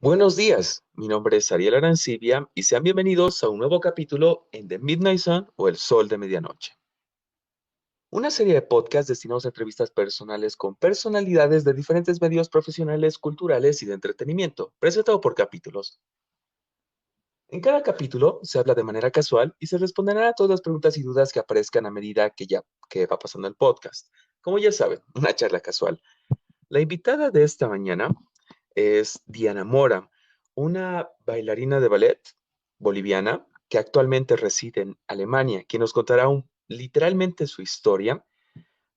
Buenos días, mi nombre es Ariel Arancibia y sean bienvenidos a un nuevo capítulo en The Midnight Sun o El Sol de Medianoche. Una serie de podcasts destinados a entrevistas personales con personalidades de diferentes medios profesionales, culturales y de entretenimiento, presentado por capítulos. En cada capítulo se habla de manera casual y se responderán a todas las preguntas y dudas que aparezcan a medida que va pasando el podcast. Como ya saben, una charla casual. La invitada de esta mañana es Diana Mora, una bailarina de ballet boliviana que actualmente reside en Alemania, quien nos contará literalmente su historia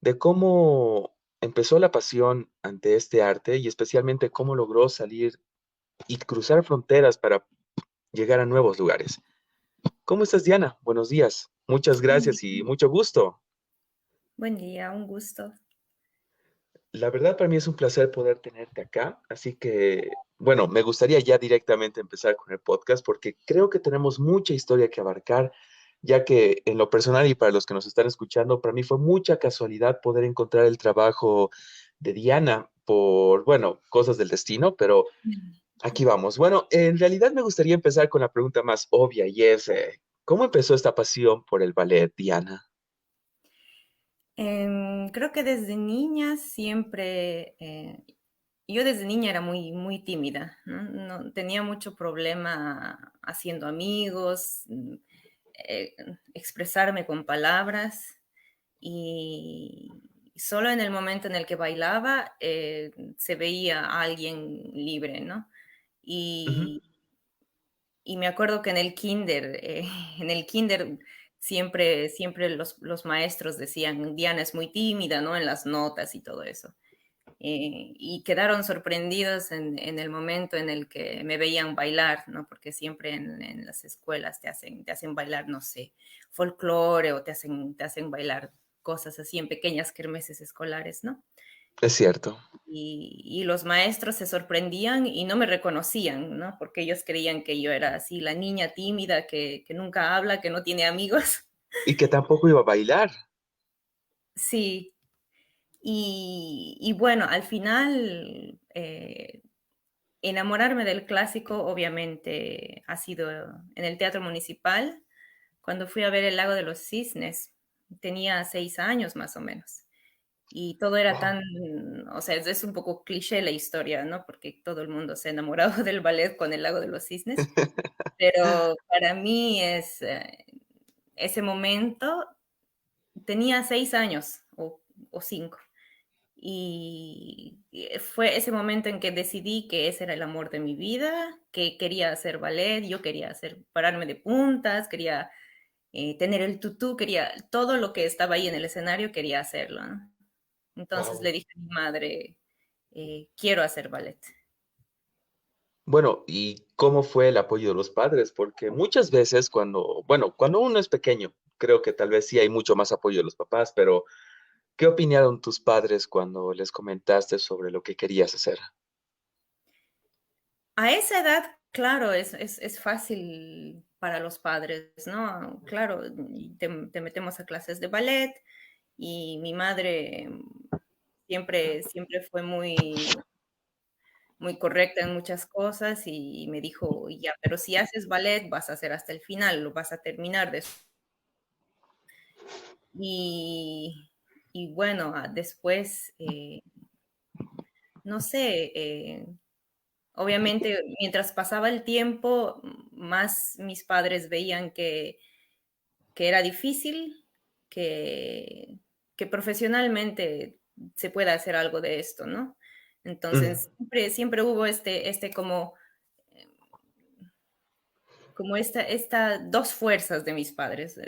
de cómo empezó la pasión ante este arte y especialmente cómo logró salir y cruzar fronteras para llegar a nuevos lugares. ¿Cómo estás, Diana? Buenos días. Muchas Buen gracias y día, mucho gusto. buen día, un gusto. La verdad para mí es un placer poder tenerte acá, así que, bueno, me gustaría ya directamente empezar con el podcast porque creo que tenemos mucha historia que abarcar, ya que en lo personal y para los que nos están escuchando, para mí fue mucha casualidad poder encontrar el trabajo de Diana por, bueno, cosas del destino, pero aquí vamos. Bueno, en realidad me gustaría empezar con la pregunta más obvia y es, ¿cómo empezó esta pasión por el ballet, Diana? Creo que desde niña siempre, yo desde niña era muy tímida, ¿no? Tenía mucho problema haciendo amigos, eh, expresarme con palabras y solo en el momento en el que bailaba se veía a alguien libre, ¿no? Ujú. Y Y me acuerdo que en el kinder siempre los maestros decían: "Diana es muy tímida", ¿no? En las notas y todo eso. Y quedaron sorprendidos en el momento en el que me veían bailar, ¿no? Porque siempre en las escuelas te hacen bailar, no sé, folclore o te hacen bailar cosas así en pequeñas kermeses escolares, ¿no? Es cierto. Y los maestros se sorprendían y no me reconocían, ¿no? Porque ellos creían que yo era así, la niña tímida que nunca habla, que no tiene amigos. Y que tampoco iba a bailar. Sí, y bueno, al final, enamorarme del clásico, obviamente, ha sido en el Teatro Municipal, cuando fui a ver El Lago de los Cisnes. Tenía 6 años, más o menos. Y todo era Wow. tan, o sea, es un poco cliché la historia, ¿no? Porque todo el mundo se ha enamorado del ballet con El Lago de los Cisnes, pero para mí ese momento tenía 6 años o 5, y fue ese momento en que decidí que ese era el amor de mi vida, que quería hacer ballet, yo quería pararme de puntas, quería, tener el tutú, quería todo lo que estaba ahí en el escenario, quería hacerlo, ¿no? Entonces le Wow. dije a mi madre, quiero hacer ballet. Bueno, ¿y cómo fue el apoyo de los padres? Porque muchas veces cuando, bueno, cuando uno es pequeño, creo que tal vez sí hay mucho más apoyo de los papás, pero ¿qué opinaron tus padres cuando les comentaste sobre lo que querías hacer? A esa edad, claro, es fácil para los padres, ¿no? Claro, y te metemos a clases de ballet y mi madre siempre fue muy correcta en muchas cosas y me dijo: "Ya, pero si haces ballet vas a hacer hasta el final, lo vas a terminar y y bueno, después, no sé, obviamente, mientras pasaba el tiempo, más mis padres veían que era difícil, que que profesionalmente se pueda hacer algo de esto, ¿no? Mm. Entonces, siempre hubo como, eh, como esta 2 fuerzas de mis padres.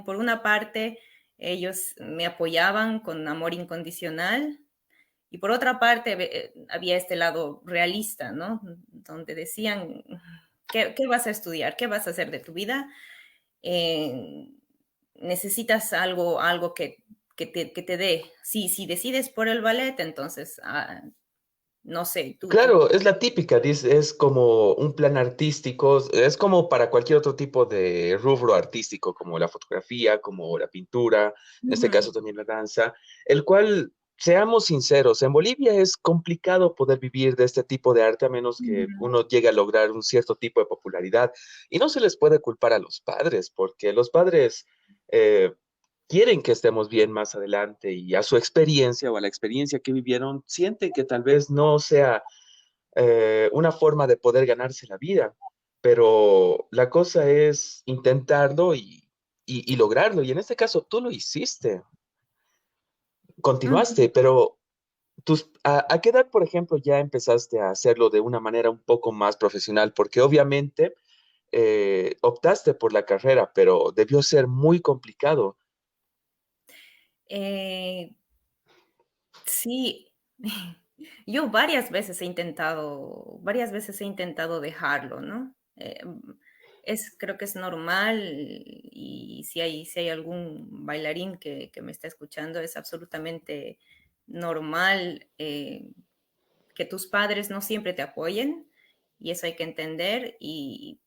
Por una parte, ellos me apoyaban con amor incondicional, y por otra parte, había este lado realista, ¿no? Donde decían: "¿Qué vas a estudiar? ¿Qué vas a hacer de tu vida? Eh, necesitas algo que te dé. Si decides por el ballet, entonces, no sé, tú". Claro, es la típica, es como un plan artístico, es como para cualquier otro tipo de rubro artístico, como la fotografía, como la pintura, en este Ujú. caso también la danza, el cual seamos sinceros, en Bolivia es complicado poder vivir de este tipo de arte a menos que Ujú. uno llegue a lograr un cierto tipo de popularidad. Y no se les puede culpar a los padres, porque los padres eh, quieren que estemos bien más adelante y a su experiencia o a la experiencia que vivieron, sienten que tal vez no sea una forma de poder ganarse la vida, pero la cosa es intentarlo y lograrlo. Y en este caso tú lo hiciste, Ujú. continuaste, pero ¿a qué edad, por ejemplo, ya empezaste a hacerlo de una manera un poco más profesional? Porque obviamente optaste por la carrera, pero debió ser muy complicado. Eh, sí, yo varias veces he intentado dejarlo, ¿no? Creo que es normal y si hay algún bailarín que me está escuchando, es absolutamente normal que tus padres no siempre te apoyen y eso hay que entender y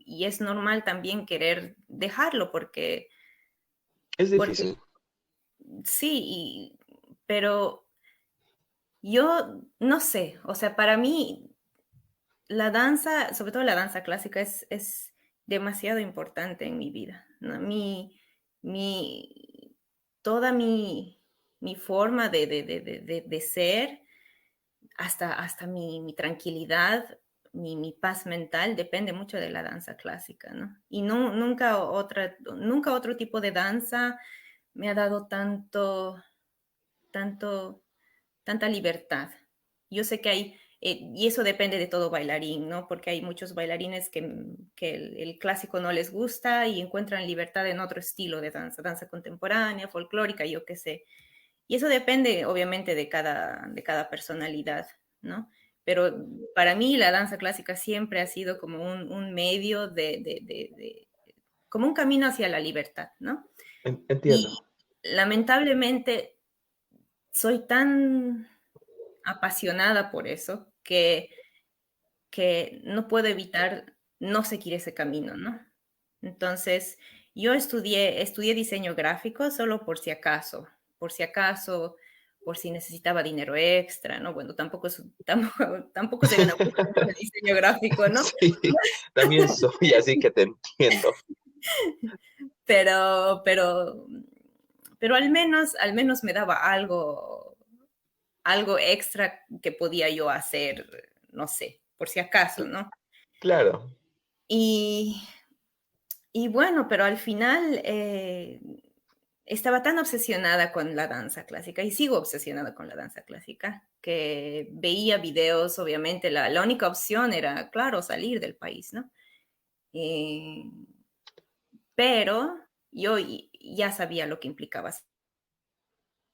es normal también querer dejarlo Es porque difícil. sí, pero yo no sé, o sea, para mí la danza, sobre todo la danza clásica, es demasiado importante en mi vida, ¿no? Mi, toda mi forma de ser, hasta mi tranquilidad, mi paz mental, depende mucho de la danza clásica, ¿no? Y no, nunca otro tipo de danza me ha dado tanto, tanta libertad. Yo sé que y eso depende de todo bailarín, ¿no? Porque hay muchos bailarines que el clásico no les gusta y encuentran libertad en otro estilo de danza, danza contemporánea, folclórica, yo qué sé. Y eso depende, obviamente, de cada personalidad, ¿no? Pero para mí la danza clásica siempre ha sido como un medio como un camino hacia la libertad, ¿no? Entiendo. Y lamentablemente soy tan apasionada por eso que no puedo evitar no seguir ese camino, ¿no? Entonces, yo estudié diseño gráfico solo por si acaso, por si necesitaba dinero extra, ¿no? Bueno, tampoco se gana mucho con el diseño gráfico, ¿no? Sí, también soy así que te entiendo. Pero, pero, pero al menos me daba algo extra que podía yo hacer, no sé, por si acaso, ¿no? Claro. Y, y bueno, pero al final estaba tan obsesionada con la danza clásica y sigo obsesionada con la danza clásica que veía videos, obviamente la única opción era, claro, salir del país, ¿no? Eh, pero yo ya sabía lo que implicaba.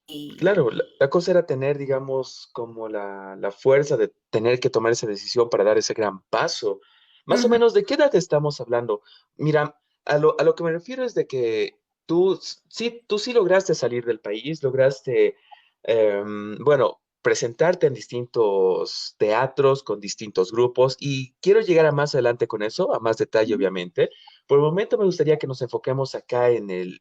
Y, Claro, la cosa era tener, digamos, como la fuerza de tener que tomar esa decisión para dar ese gran paso. Más o ujú, menos, ¿de qué edad estamos hablando? Mira, a lo que me refiero es de que tú sí lograste salir del país, lograste, bueno, presentarte en distintos teatros con distintos grupos y quiero llegar a más adelante con eso, a más detalle, ujú, obviamente. Por el momento me gustaría que nos enfoquemos acá en el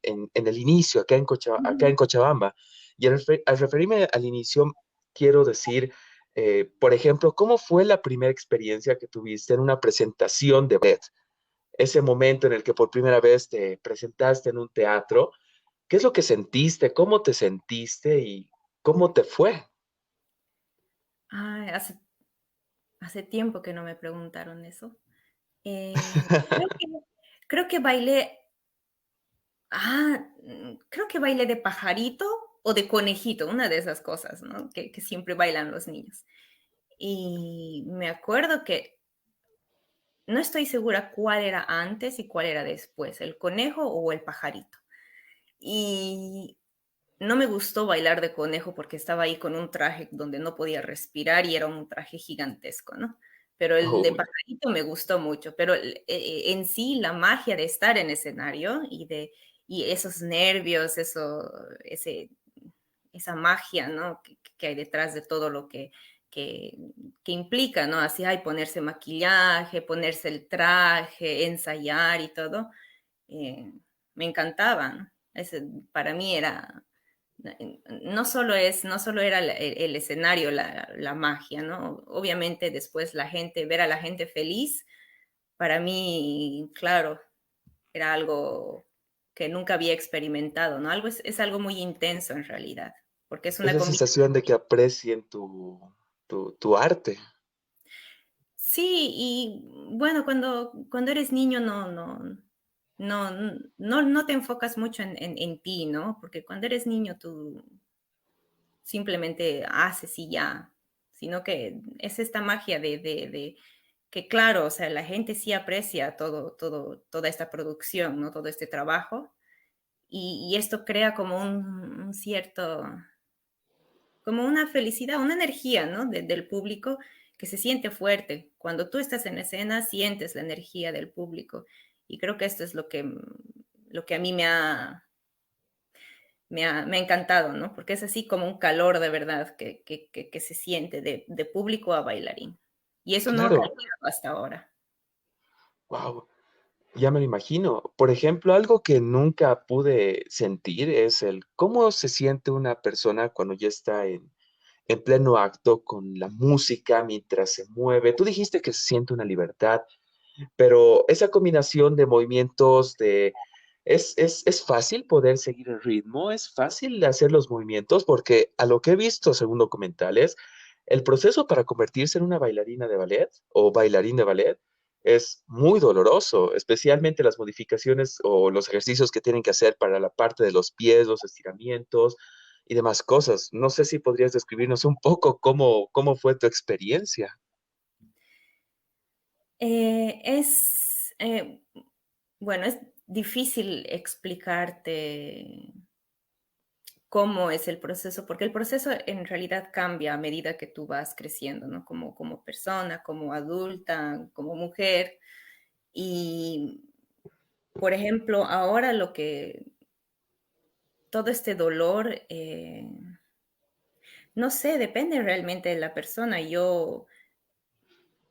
inicio, acá en ujú. Cochabamba. Y al referirme al inicio, quiero decir, por ejemplo, ¿cómo fue la primera experiencia que tuviste en una presentación de ballet? Ese momento en el que por primera vez te presentaste en un teatro, ¿qué es lo que sentiste? ¿Cómo te sentiste y cómo te fue? Ay, hace tiempo que no me preguntaron eso. Creo que, creo que bailé, creo que bailé de pajarito o de conejito, una de esas cosas, ¿no? Que siempre bailan los niños. Y me acuerdo que no estoy segura cuál era antes y cuál era después, el conejo o el pajarito. Y no me gustó bailar de conejo porque estaba ahí con un traje donde no podía respirar y era un traje gigantesco, ¿no? Pero el de Uy, pajarito me gustó mucho, pero en sí la magia de estar en escenario y esos nervios, esa magia, ¿no? Que hay detrás de todo lo que, que implica, ¿no? Así hay ponerse maquillaje, ponerse el traje, ensayar y todo, eh, me encantaba, ¿no? Para mí no solo era el escenario, la magia, ¿no? Obviamente después ver a la gente feliz, para mí, claro, era algo que nunca había experimentado, ¿no? Es algo muy intenso en realidad, porque es una Esa combinación. sensación de que aprecien tu arte. Sí, y bueno, cuando eres niño no te enfocas mucho en ti, ¿no? Porque cuando eres niño tú simplemente haces y ya, sino que es esta magia de que claro, o sea, la gente sí aprecia toda esta producción, ¿no? Todo este trabajo, y esto crea como un cierto, como una felicidad, una energía, ¿no? Del público que se siente fuerte. Cuando tú estás en escena, sientes la energía del público. Y creo que esto es lo que a mí me ha encantado, ¿no? Porque es así como un calor de verdad que se siente de público a bailarín. Y eso no ha Claro, cambiado hasta ahora. wow, ya me lo imagino. Por ejemplo, algo que nunca pude sentir es el cómo se siente una persona cuando ya está en pleno acto con la música mientras se mueve. Tú dijiste que se siente una libertad, pero esa combinación de movimientos es fácil poder seguir el ritmo, es fácil hacer los movimientos, porque a lo que he visto según documentales, el proceso para convertirse en una bailarina de ballet o bailarín de ballet es muy doloroso, especialmente las modificaciones o los ejercicios que tienen que hacer para la parte de los pies, los estiramientos y demás cosas. No sé si podrías describirnos un poco cómo fue tu experiencia. Es, bueno, es difícil explicarte cómo es el proceso, porque el proceso en realidad cambia a medida que tú vas creciendo, ¿no? Como persona, como adulta, como mujer. Y, por ejemplo, ahora todo este dolor, no sé, depende realmente de la persona. Yo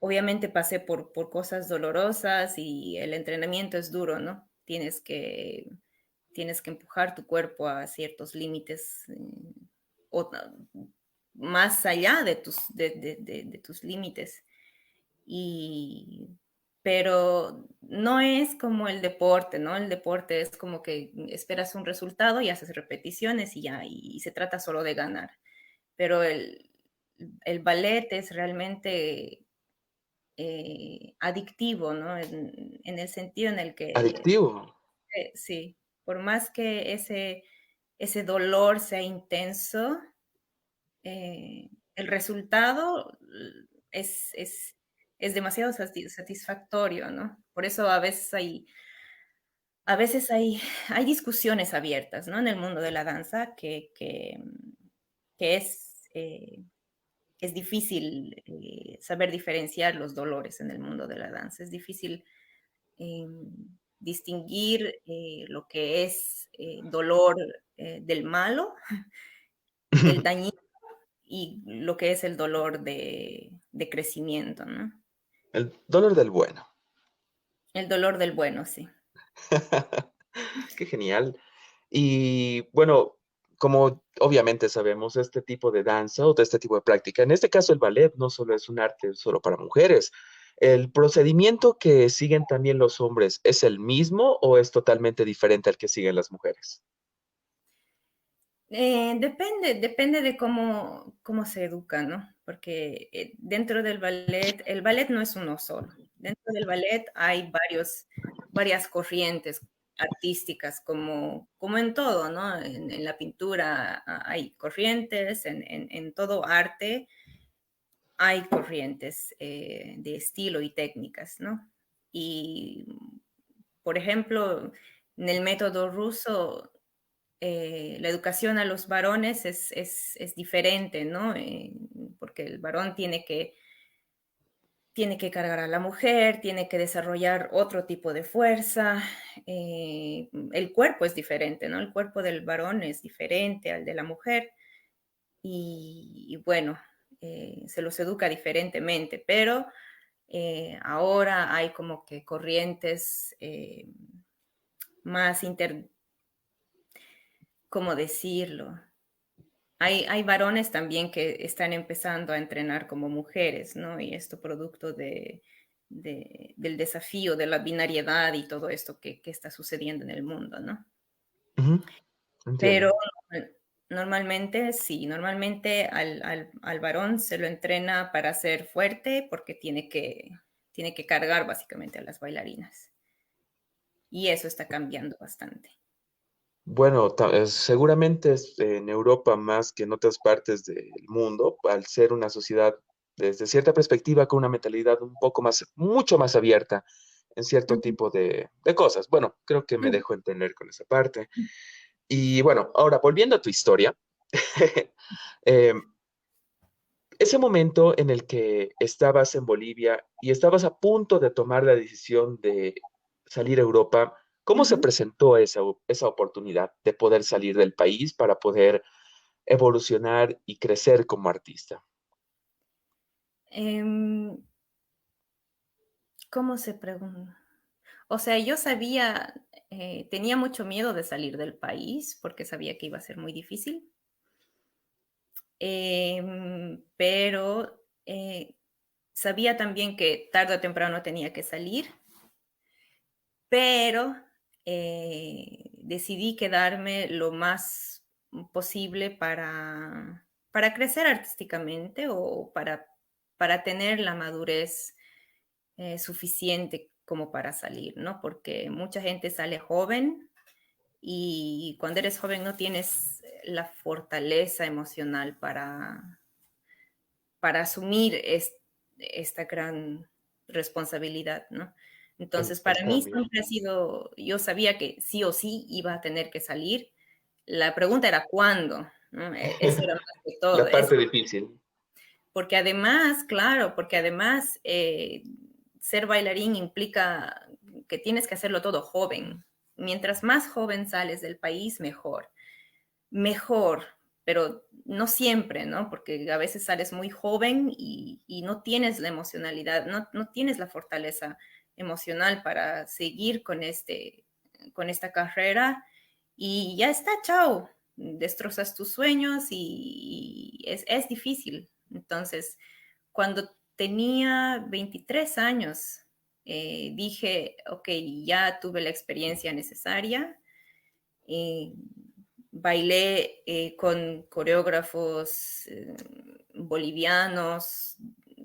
obviamente pasé por cosas dolorosas y el entrenamiento es duro, ¿no? Tienes que empujar tu cuerpo a ciertos límites o más allá de tus límites. Y, pero no es como el deporte, ¿no? El deporte es como que esperas un resultado y haces repeticiones y ya, y se trata solo de ganar. Pero el ballet es realmente adictivo, ¿no? En el sentido en el que, Adictivo. sí, por más que ese dolor sea intenso, el resultado es, es, es demasiado satisfactorio, ¿no? Por eso hay discusiones abiertas, ¿no? En el mundo de la danza que es difícil saber diferenciar los dolores en el mundo de la danza. Es difícil eh, distinguir lo que es dolor del malo, del dañino, y lo que es el dolor de crecimiento, ¿no? El dolor del bueno. El dolor del bueno, sí. Qué genial. Y bueno, como obviamente sabemos, este tipo de danza o de este tipo de práctica, en este caso el ballet no solo es un arte solo para mujeres. ¿El procedimiento que siguen también los hombres es el mismo o es totalmente diferente al que siguen las mujeres? Depende de cómo se educa, ¿no? Porque dentro del ballet, el ballet no es uno solo. Dentro del ballet hay varias corrientes artísticas, como en todo, ¿no? En la pintura hay corrientes, en todo arte hay corrientes de estilo y técnicas, ¿no? Y, por ejemplo, en el método ruso, la educación a los varones es diferente, ¿no? Porque el varón tiene que cargar a la mujer, tiene que desarrollar otro tipo de fuerza. El cuerpo es diferente, ¿no? El cuerpo del varón es diferente al de la mujer y bueno, se los educa diferentemente, pero ahora hay como que corrientes más ¿cómo decirlo? Hay varones también que están empezando a entrenar como mujeres, ¿no? Y esto producto del desafío de la binariedad y todo esto que está sucediendo en el mundo, ¿no? Ujú, entiendo. Pero normalmente sí, normalmente al varón se lo entrena para ser fuerte porque tiene que cargar básicamente a las bailarinas. Y eso está cambiando bastante. Bueno, seguramente en Europa más que en otras partes del mundo, al ser una sociedad desde cierta perspectiva con una mentalidad un poco más, mucho más abierta en cierto Ujú. tipo de cosas. Bueno, creo que me dejo entender con esa parte. Y bueno, ahora volviendo a tu historia, eh, ese momento en el que estabas en Bolivia y estabas a punto de tomar la decisión de salir a Europa, ¿cómo se Ujú. presentó esa oportunidad de poder salir del país para poder evolucionar y crecer como artista? Em, ¿Cómo se pregunta? O sea, yo sabía, tenía mucho miedo de salir del país porque sabía que iba a ser muy difícil. Pero sabía también que tarde o temprano tenía que salir, pero decidí quedarme lo más posible para crecer artísticamente o para tener la madurez suficiente como para salir, ¿no? Porque mucha gente sale joven y cuando eres joven no tienes la fortaleza emocional para asumir esta gran responsabilidad, ¿no? Entonces, El para mí cambio. siempre ha sido, yo sabía que sí o sí iba a tener que salir. La pregunta era cuándo, ¿no? Eso era más que todo. La parte difícil. Porque además, claro, porque además ser bailarín implica que tienes que hacerlo todo joven. Mientras más joven sales del país, mejor. Mejor, pero no siempre, ¿no? Porque a veces sales muy joven y no tienes la emocionalidad, no tienes la fortaleza emocional para seguir con esta carrera y ya está, chao, destrozas tus sueños y es difícil. Entonces, cuando tenía 23 años, dije, ok, ya tuve la experiencia necesaria. eh, Bailé con coreógrafos bolivianos,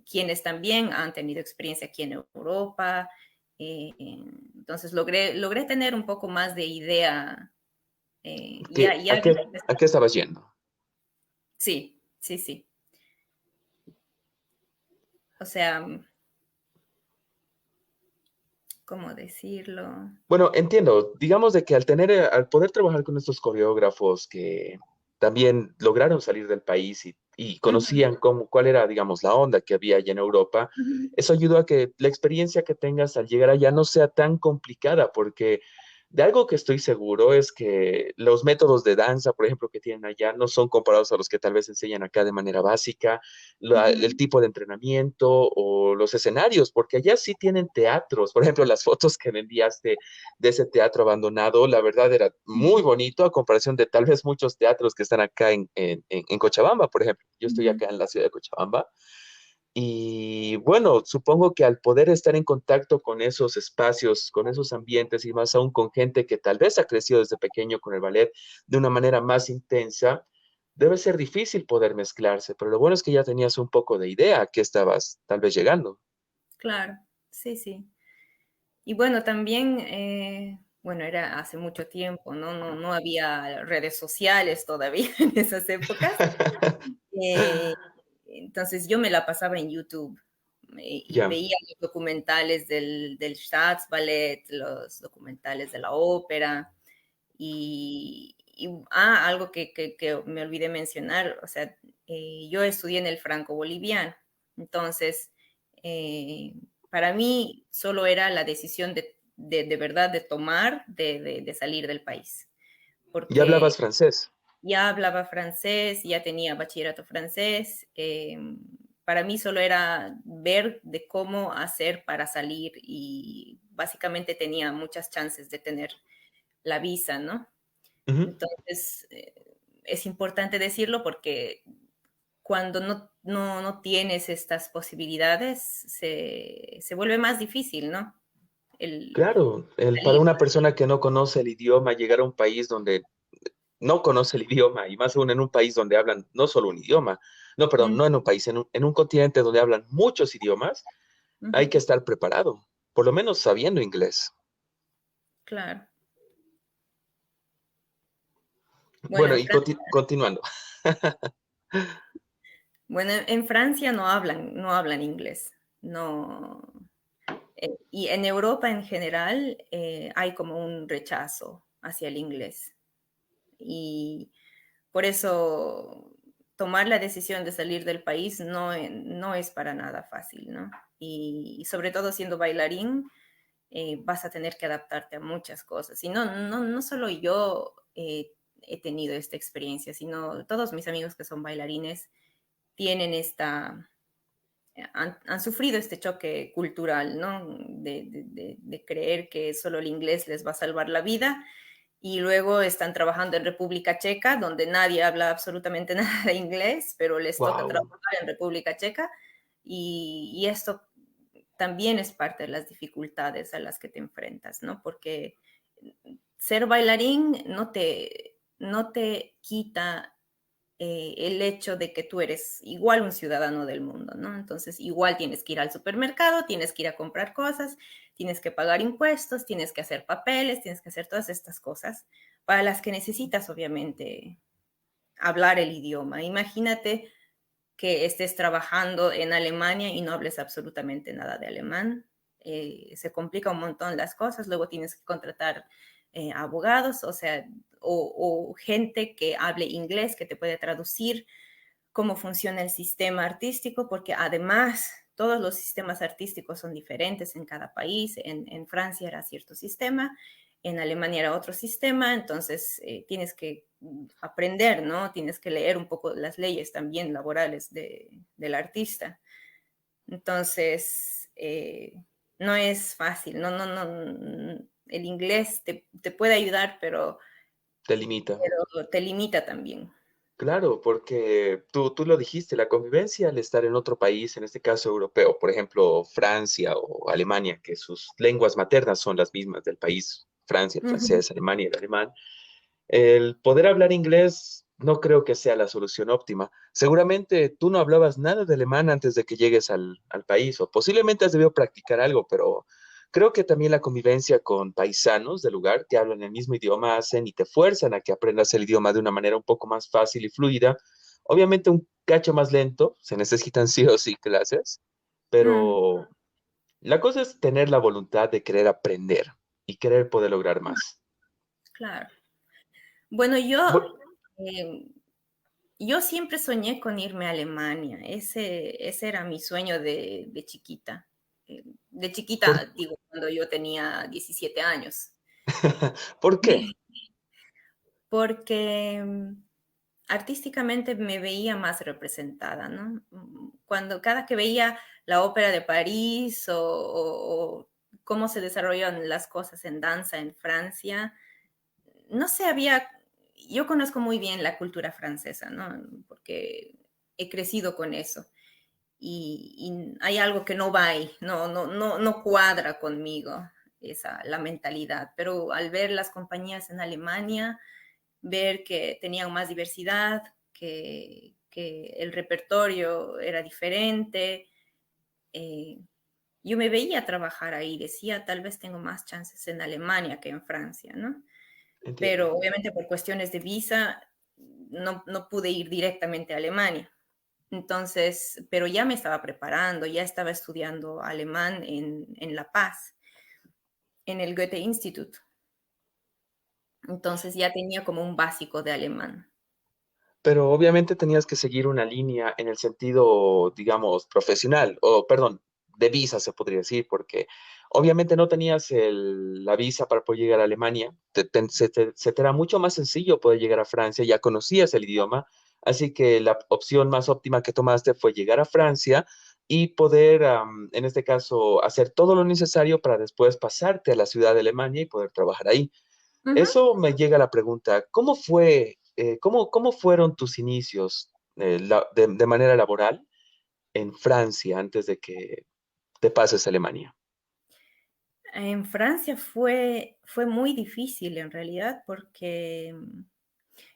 quienes también han tenido experiencia aquí en Europa. Entonces logré tener un poco más de idea. Ya había A qué empezado. estabas yendo? Sí, sí, sí. O sea, ¿cómo decirlo? Bueno, entiendo. Digamos de que al poder trabajar con estos coreógrafos que también lograron salir del país y Ujú, conocían cuál era, digamos, la onda que había allá en Europa, ujú, eso ayudó a que la experiencia que tengas al llegar allá no sea tan complicada, porque de algo que estoy seguro es que los métodos de danza, por ejemplo, que tienen allá no son comparados a los que tal vez enseñan acá de manera básica, el ujú, tipo de entrenamiento o los escenarios, porque allá sí tienen teatros. Por ejemplo, las fotos que me enviaste de ese teatro abandonado, la verdad era muy bonito a comparación de tal vez muchos teatros que están acá en Cochabamba, por ejemplo. Yo estoy ujú. acá en la ciudad de Cochabamba y bueno, supongo que al poder estar en contacto con esos espacios, con esos ambientes y más aún con gente que tal vez ha crecido desde pequeño con el ballet de una manera más intensa, debe ser difícil poder mezclarse, pero lo bueno es que ya tenías un poco de idea a qué estabas tal vez llegando. Claro, sí, sí. Y bueno, también, bueno, era hace mucho tiempo, ¿no? No había redes sociales todavía en esas épocas. Eh, entonces yo me la pasaba en YouTube y Ya. veía los documentales del Staatsballet, los documentales de la ópera algo que me olvidé mencionar, o sea, yo estudié en el Franco Boliviano, entonces eh, para mí solo era la decisión de verdad de tomar, de salir del país, Ya porque hablabas francés. ya hablaba francés, ya tenía bachillerato francés. Para mí solo era ver de cómo hacer para salir y básicamente tenía muchas chances de tener la visa, ¿no? Ujú. Entonces, es importante decirlo porque cuando no tienes estas posibilidades, se vuelve más difícil, ¿no? El, Claro, para salir. una persona que no conoce el idioma, llegar a un país donde no conoce el idioma, y más aún en un país donde hablan no solo un idioma, no, perdón, Mm, no en un país, en un continente donde hablan muchos idiomas, hay ujú, que estar preparado, por lo menos sabiendo inglés. claro. Bueno, Bueno, y continuando. En Francia no hablan inglés. No. Y en Europa en general hay como un rechazo hacia el inglés. Y por eso tomar la decisión de salir del país no es para nada fácil, ¿no? Y sobre todo siendo bailarín, vas a tener que adaptarte a muchas cosas. Y no solo yo he tenido esta experiencia, sino todos mis amigos que son bailarines tienen han sufrido este choque cultural, ¿no? De creer que solo el inglés les va a salvar la vida y luego están trabajando en República Checa, donde nadie habla absolutamente nada de inglés, pero les toca Wow, trabajar en República Checa y esto también es parte de las dificultades a las que te enfrentas, ¿no? Porque ser bailarín no te quita el hecho de que tú eres igual un ciudadano del mundo, ¿no? Entonces, igual tienes que ir al supermercado, tienes que ir a comprar cosas, tienes que pagar impuestos, tienes que hacer papeles, tienes que hacer todas estas cosas para las que necesitas, obviamente, hablar el idioma. Imagínate que estés trabajando en Alemania y no hables absolutamente nada de alemán. Se complica un montón las cosas, luego tienes que contratar abogados, o sea, o gente que hable inglés, que te puede traducir cómo funciona el sistema artístico, porque además todos los sistemas artísticos son diferentes en cada país. En Francia era cierto sistema, en Alemania era otro sistema, entonces tienes que aprender, ¿no? Tienes que leer un poco las leyes también laborales del artista. Entonces, no es fácil, el inglés te puede ayudar, te limita. pero te limita también. Claro, porque tú lo dijiste, la convivencia al estar en otro país, en este caso europeo, por ejemplo, Francia o Alemania, que sus lenguas maternas son las mismas del país, Francia, el Ujú. francés, Alemania, el alemán, el poder hablar inglés no creo que sea la solución óptima. Seguramente tú no hablabas nada de alemán antes de que llegues al país, o posiblemente has debido practicar algo, pero creo que también la convivencia con paisanos del lugar que hablan el mismo idioma hacen y te fuerzan a que aprendas el idioma de una manera un poco más fácil y fluida. Obviamente un cacho más lento, se necesitan sí o sí clases, Mm, pero la cosa es tener la voluntad de querer aprender y querer poder lograr más. claro. Bueno, Bu- eh, yo siempre soñé con irme a Alemania. Ese era mi sueño de chiquita. De ¿Por, chiquita, digo, cuando yo tenía 17 años. ¿por qué? Porque artísticamente me veía más representada, ¿no? Cada que veía la ópera de París o cómo se desarrollan las cosas en danza en Francia, no sé, yo conozco muy bien la cultura francesa, ¿no? Porque he crecido con eso. Y hay algo que no va ahí, no cuadra conmigo la mentalidad. Pero al ver las compañías en Alemania, ver que tenían más diversidad, que el repertorio era diferente, eh, yo me veía trabajar ahí, decía, tal vez tengo más chances en Alemania que en Francia, ¿no? Entiendo. Pero obviamente por cuestiones de visa no pude ir directamente a Alemania. Entonces, pero ya me estaba preparando, ya estaba estudiando alemán en La Paz, en el Goethe Institut. Entonces ya tenía como un básico de alemán. Pero obviamente tenías que seguir una línea en el sentido, digamos, profesional, o perdón, de visa se podría decir, porque obviamente no tenías la visa para poder llegar a Alemania, se te era mucho más sencillo poder llegar a Francia, ya conocías el idioma, así que la opción más óptima que tomaste fue llegar a Francia y poder, en este caso, hacer todo lo necesario para después pasarte a la ciudad de Alemania y poder trabajar ahí. Ujú. Eso me llega a la pregunta, ¿cómo fue? ¿cómo fueron tus inicios de manera laboral en Francia antes de que te pases a Alemania? En Francia fue muy difícil en realidad porque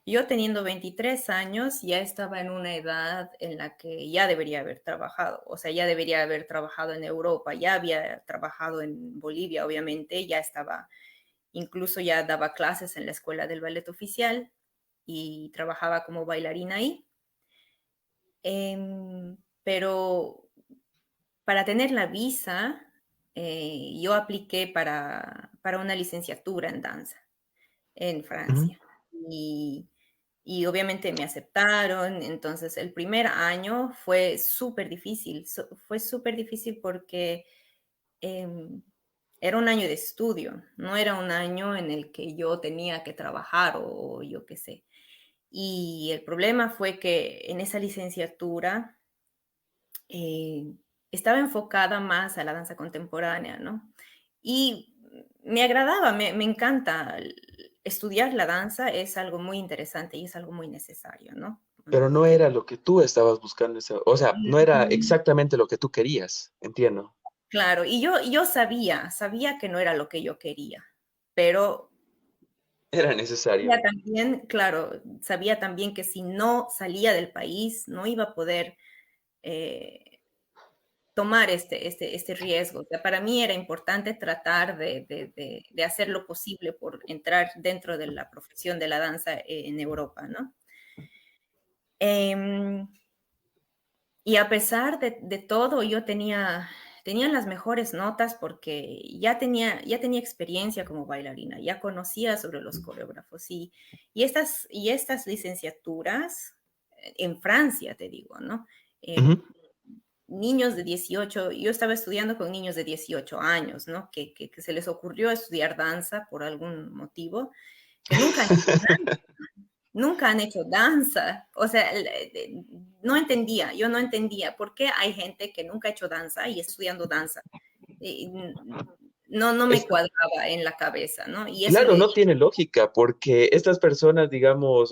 yo teniendo 23 años ya estaba en una edad en la que ya debería haber trabajado, o sea, ya debería haber trabajado en Europa, ya había trabajado en Bolivia, obviamente, ya estaba, incluso ya daba clases en la escuela del ballet oficial y trabajaba como bailarina ahí. Pero para tener la visa, yo apliqué para una licenciatura en danza en Ujú. Francia. Y, y obviamente me aceptaron. Entonces, el primer año fue súper difícil. Fue súper difícil porque em, era un año de estudio, no era un año en el que yo tenía que trabajar o yo qué sé. Y el problema fue que en esa licenciatura eh, estaba enfocada más a la danza contemporánea, ¿no? Y me agradaba, me encanta. Estudiar la danza es algo muy interesante y es algo muy necesario, ¿no? Pero no Porque, era lo que tú estabas buscando, o sea, no era mm, exactamente lo que tú querías, entiendo. claro, y yo sabía que no era lo que yo quería, pero Era necesario. sabía también, claro, sabía también que si no salía del país, no iba a poder eh, tomar este riesgo. O sea, para mí era importante tratar de hacer lo posible por entrar dentro de la profesión de la danza en Europa, ¿no? Em, y a pesar de todo, tenía las mejores notas porque ya tenía experiencia como bailarina, ya conocía sobre los coreógrafos y estas licenciaturas en Francia, te digo, ¿no? Ujú. Niños de 18, yo estaba estudiando con niños de 18 años, ¿no? Que se les ocurrió estudiar danza por algún motivo, que nunca han hecho danza. O sea, no entendía, yo no entendía por qué hay gente que nunca ha hecho danza y estudiando danza. Y no me Es, cuadraba en la cabeza, ¿no? Y eso claro, le no tiene lógica, porque estas personas, digamos,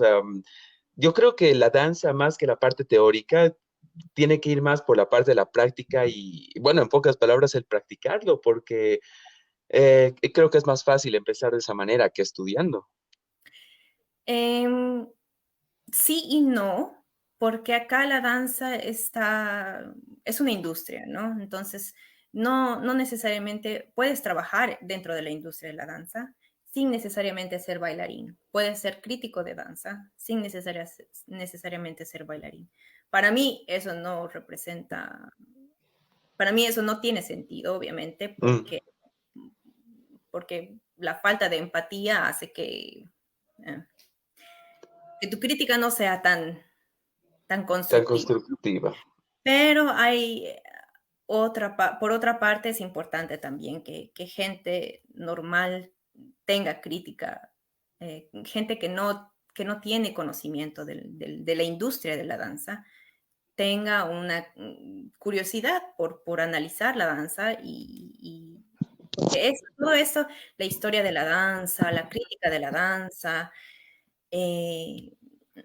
yo creo que la danza, más que la parte teórica, tiene que ir más por la parte de la práctica y, bueno, en pocas palabras, el practicarlo, porque creo que es más fácil empezar de esa manera que estudiando. Em, sí y no, porque acá la danza es una industria, ¿no? Entonces, no necesariamente puedes trabajar dentro de la industria de la danza sin necesariamente ser bailarín. Puedes ser crítico de danza sin necesariamente ser bailarín. Para mí eso no representa, para mí eso no tiene sentido, obviamente, Mm, porque la falta de empatía hace eh, que tu crítica no sea tan tan constructiva. constructiva. Pero por otra parte, es importante también que gente normal tenga crítica, gente que no tiene conocimiento de la industria de la danza, tenga una curiosidad por analizar la danza porque todo esto, la historia de la danza, la crítica de la danza, eh,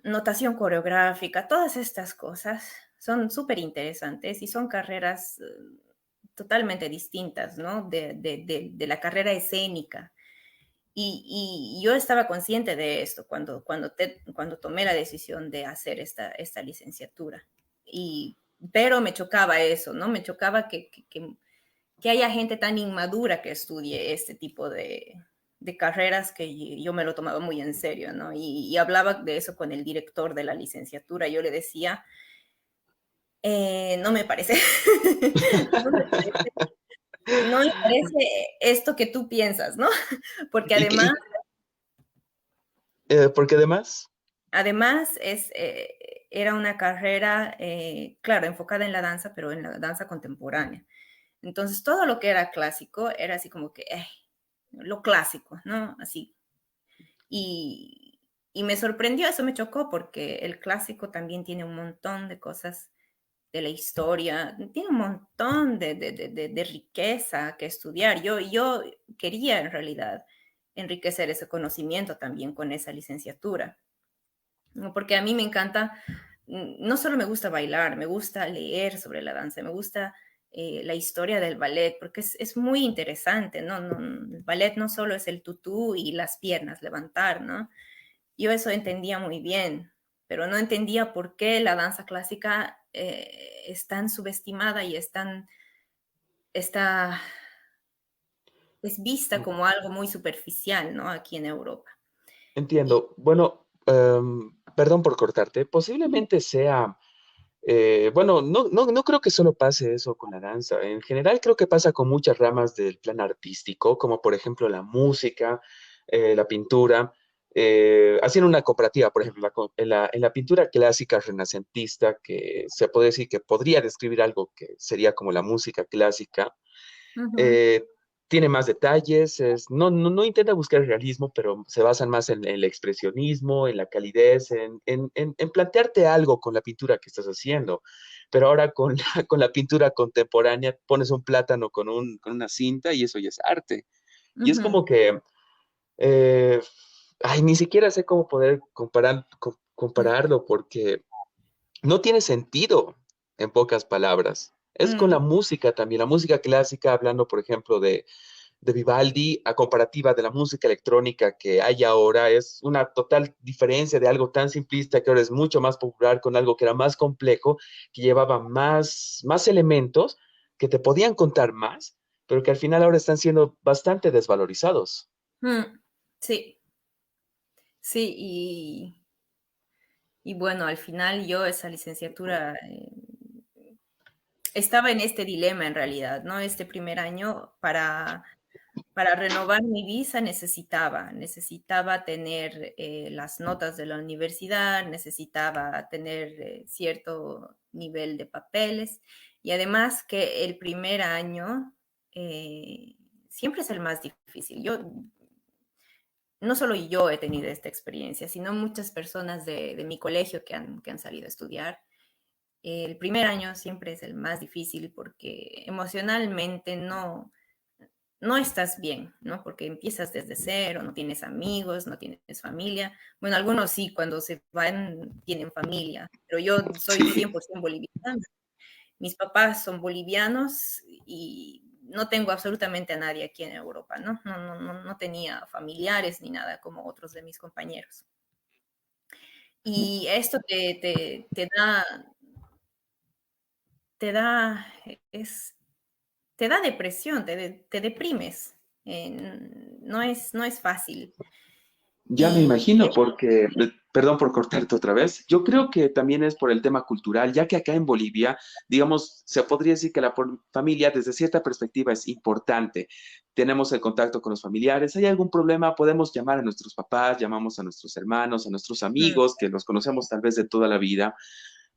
notación coreográfica, todas estas cosas son súper interesantes y son carreras totalmente distintas, ¿no? De la carrera escénica. Y yo estaba consciente de esto cuando tomé la decisión de hacer esta licenciatura. Pero me chocaba eso, ¿no? Me chocaba que haya gente tan inmadura que estudie este tipo de carreras que yo me lo tomaba muy en serio, ¿no? Y hablaba de eso con el director de la licenciatura. Yo le decía, no me parece, no me parece, no me parece esto que tú piensas, ¿no? Porque Y, además, porque además, además era una carrera, claro, enfocada en la danza, pero en la danza contemporánea. Entonces, todo lo que era clásico era así como que, lo clásico, ¿no? Así. Y me sorprendió, eso me chocó, porque el clásico también tiene un montón de cosas de la historia, tiene un montón de riqueza que estudiar. Yo quería en realidad enriquecer ese conocimiento también con esa licenciatura. ¿no? Porque a mí me encanta, no solo me gusta bailar, me gusta leer sobre la danza, me gusta la historia del ballet, porque es muy interesante, ¿no? El ballet no solo es el tutú y las piernas, levantar, ¿no? Yo eso entendía muy bien, pero no entendía por qué la danza clásica es tan subestimada y está, es vista como algo muy superficial, ¿no? Aquí en Europa. Y, Entiendo. Bueno, perdón por cortarte. Posiblemente sea, bueno, no creo que solo pase eso con la danza. En general creo que pasa con muchas ramas del plan artístico, como por ejemplo la música, la pintura. Haciendo una comparativa, por ejemplo, en la pintura clásica renacentista, que se puede decir que podría describir algo que sería como la música clásica. ujú, eh, Tiene más detalles, no intenta buscar el realismo, pero se basan más en el expresionismo, en la calidez, en plantearte algo con la pintura que estás haciendo. Pero ahora con con la pintura contemporánea pones un plátano con una cinta y eso ya es arte. Y es ujú, como que, eh, ay, ni siquiera sé cómo poder compararlo porque no tiene sentido, en pocas palabras. Es con la mm, música también, la música clásica, hablando, por ejemplo, de Vivaldi a comparativa de la música electrónica que hay ahora, es una total diferencia de algo tan simplista que ahora es mucho más popular con algo que era más complejo, que llevaba más elementos, que te podían contar más, pero que al final ahora están siendo bastante desvalorizados. mm. Sí, sí, y bueno, al final yo esa licenciatura estaba en este dilema en realidad, ¿no? Este primer año para renovar mi visa necesitaba tener las notas de la universidad, necesitaba tener cierto nivel de papeles y además que el primer año eh, siempre es el más difícil. No solo yo he tenido esta experiencia, sino muchas personas de mi colegio que han salido a estudiar. El primer año siempre es el más difícil porque emocionalmente no estás bien, ¿no? Porque empiezas desde cero, no tienes amigos, no tienes familia. Bueno, algunos sí, cuando se van tienen familia, pero yo soy Sí, 100% boliviana. Mis papás son bolivianos y no tengo absolutamente a nadie aquí en Europa, ¿no? No tenía familiares ni nada como otros de mis compañeros. Y esto te da, es, te da depresión, te deprimes. No es fácil. ya me Y imagino, porque, perdón por cortarte otra vez, yo creo que también es por el tema cultural, ya que acá en Bolivia, digamos, se podría decir que la familia desde cierta perspectiva es importante. Tenemos el contacto con los familiares, hay algún problema, podemos llamar a nuestros papás, llamamos a nuestros hermanos, a nuestros mm, amigos, que los conocemos tal vez de toda la vida,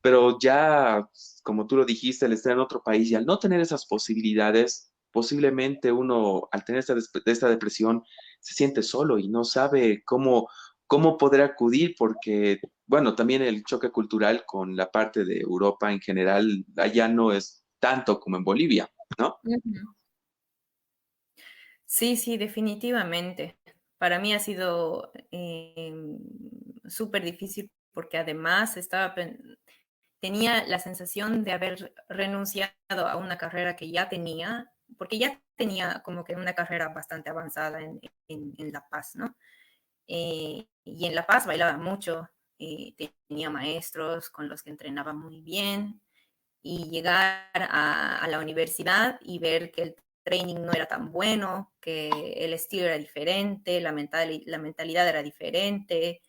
pero ya, como tú lo dijiste, al estar en otro país y al no tener esas posibilidades, posiblemente uno, al tener esta depresión, se siente solo y no sabe cómo poder acudir porque, bueno, también el choque cultural con la parte de Europa en general, allá no es tanto como en Bolivia, ¿no? ujú. Sí, sí, definitivamente. Para mí ha sido súper difícil porque además tenía la sensación de haber renunciado a una carrera que ya tenía, porque ya tenía como que una carrera bastante avanzada en La Paz, ¿no? Y en La Paz bailaba mucho, tenía maestros con los que entrenaba muy bien, y llegar a la universidad y ver que el training no era tan bueno, que el estilo era diferente, la mentalidad era diferente,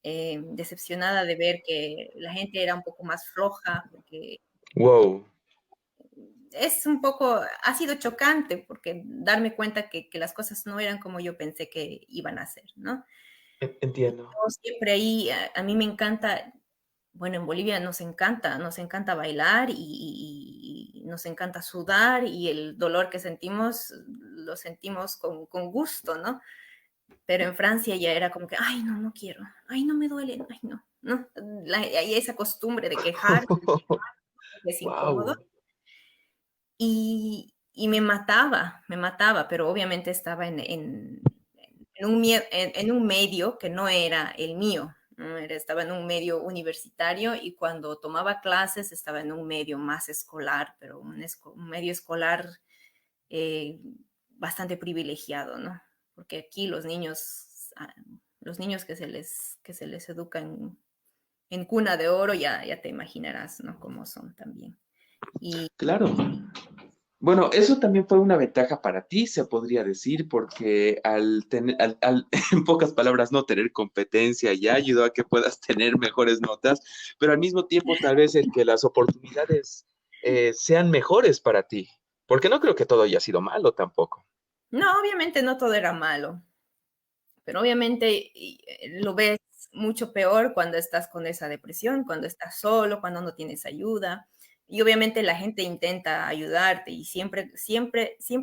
decepcionada de ver que la gente era un poco más floja, porque Wow, es un poco, ha sido chocante, porque darme cuenta que las cosas no eran como yo pensé que iban a ser, ¿no? entiendo. Yo siempre ahí, a mí me encanta, bueno, en Bolivia nos encanta bailar y nos encanta sudar y el dolor que sentimos lo sentimos con gusto, ¿no? Pero en Francia ya era como que, ay, no, no quiero, ay, no me duele, ay, no, no. Hay esa costumbre de quejar, que es incómodo, Wow. y me mataba, pero obviamente estaba en un medio que no era el mío. ¿no? Estaba en un medio universitario y cuando tomaba clases estaba en un medio más escolar, pero un medio escolar eh, bastante privilegiado, ¿no? Porque aquí los niños que se les educa en cuna de oro, ya te imaginarás, ¿no? Cómo son también. Y Claro. Bueno, eso también fue una ventaja para ti, se podría decir, porque al tener, en pocas palabras, no tener competencia ya ayudó a que puedas tener mejores notas, pero al mismo tiempo tal vez el que las oportunidades sean mejores para ti, porque no creo que todo haya sido malo tampoco. no, obviamente no todo era malo, pero obviamente lo ves mucho peor cuando estás con esa depresión, cuando estás solo, cuando no tienes ayuda. Y obviamente la gente intenta ayudarte y siempre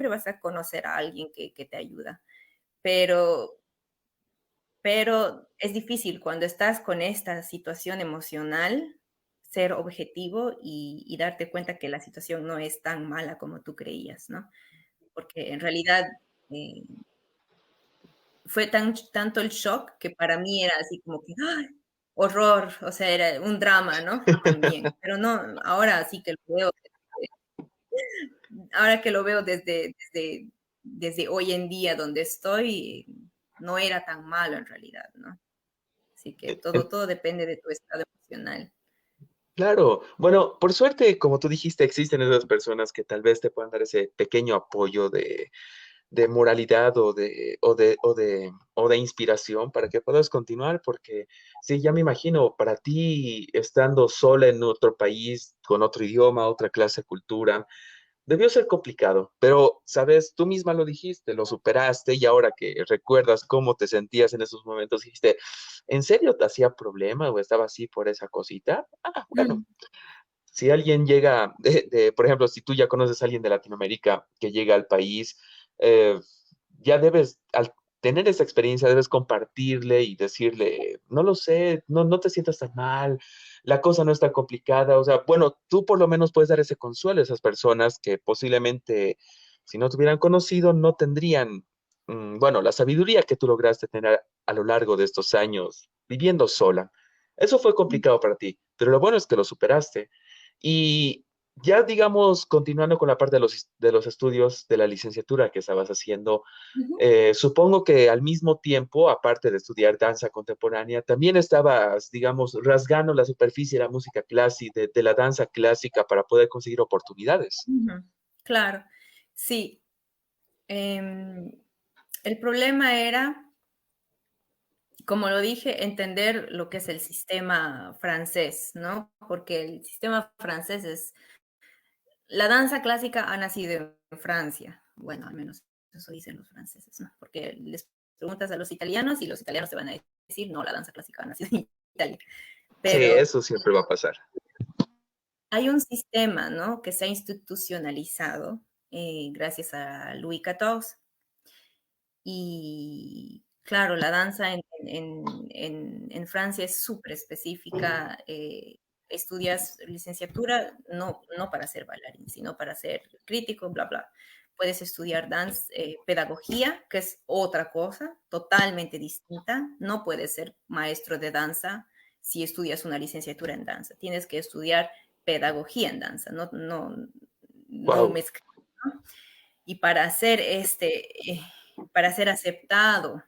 vas a conocer a alguien que te ayuda. Pero, pero es difícil cuando estás con esta situación emocional ser objetivo y darte cuenta que la situación no es tan mala como tú creías, ¿no? Porque en realidad eh, fue tanto el shock que para mí era así como que ¡ay! Horror, o sea, era un drama, ¿no? También, pero no, ahora sí que lo veo, ahora que lo veo desde hoy en día donde estoy, no era tan malo en realidad, ¿no? Así que todo depende de tu estado emocional. Claro, bueno, por suerte, como tú dijiste, existen esas personas que tal vez te puedan dar ese pequeño apoyo de moralidad o de inspiración para que puedas continuar, porque sí, ya me imagino, para ti estando sola en otro país, con otro idioma, otra clase de cultura, debió ser complicado, pero, sabes, tú misma lo dijiste, lo superaste y ahora que recuerdas cómo te sentías en esos momentos, dijiste, ¿en serio te hacía problema o estaba así por esa cosita? Ah, bueno, Mm, si alguien llega, por ejemplo, si tú ya conoces a alguien de Latinoamérica que llega al país, eh, ya debes, al tener esa experiencia, debes compartirle y decirle, no lo sé, no te sientas tan mal, la cosa no es tan complicada. O sea, bueno, tú por lo menos puedes dar ese consuelo a esas personas que posiblemente, si no te hubieran conocido, no tendrían, bueno, la sabiduría que tú lograste tener a lo largo de estos años viviendo sola. Eso fue complicado para ti, pero lo bueno es que lo superaste. Y ya, digamos, continuando con la parte de los estudios de la licenciatura que estabas haciendo, ujú. supongo que al mismo tiempo, aparte de estudiar danza contemporánea, también estabas, digamos, rasgando la superficie de la música clásica, de la danza clásica para poder conseguir oportunidades. Ujú. Claro, sí. em, el problema era, como lo dije, entender lo que es el sistema francés, ¿no? Porque el sistema francés es, la danza clásica ha nacido en Francia. Bueno, al menos eso dicen los franceses, ¿no? Porque les preguntas a los italianos y los italianos te van a decir, no, la danza clásica ha nacido en Italia. Sí, Pero eso siempre va a pasar. hay un sistema, ¿no? Que se ha institucionalizado gracias a Louis XIV. Y claro, la danza en Francia es súper específica. Estudias licenciatura no para ser bailarín, sino para ser crítico, bla, bla. Puedes estudiar pedagogía, que es otra cosa, totalmente distinta. No puedes ser maestro de danza si estudias una licenciatura en danza. Tienes que estudiar pedagogía en danza, no Wow. mezclar, ¿no? Y para ser aceptado,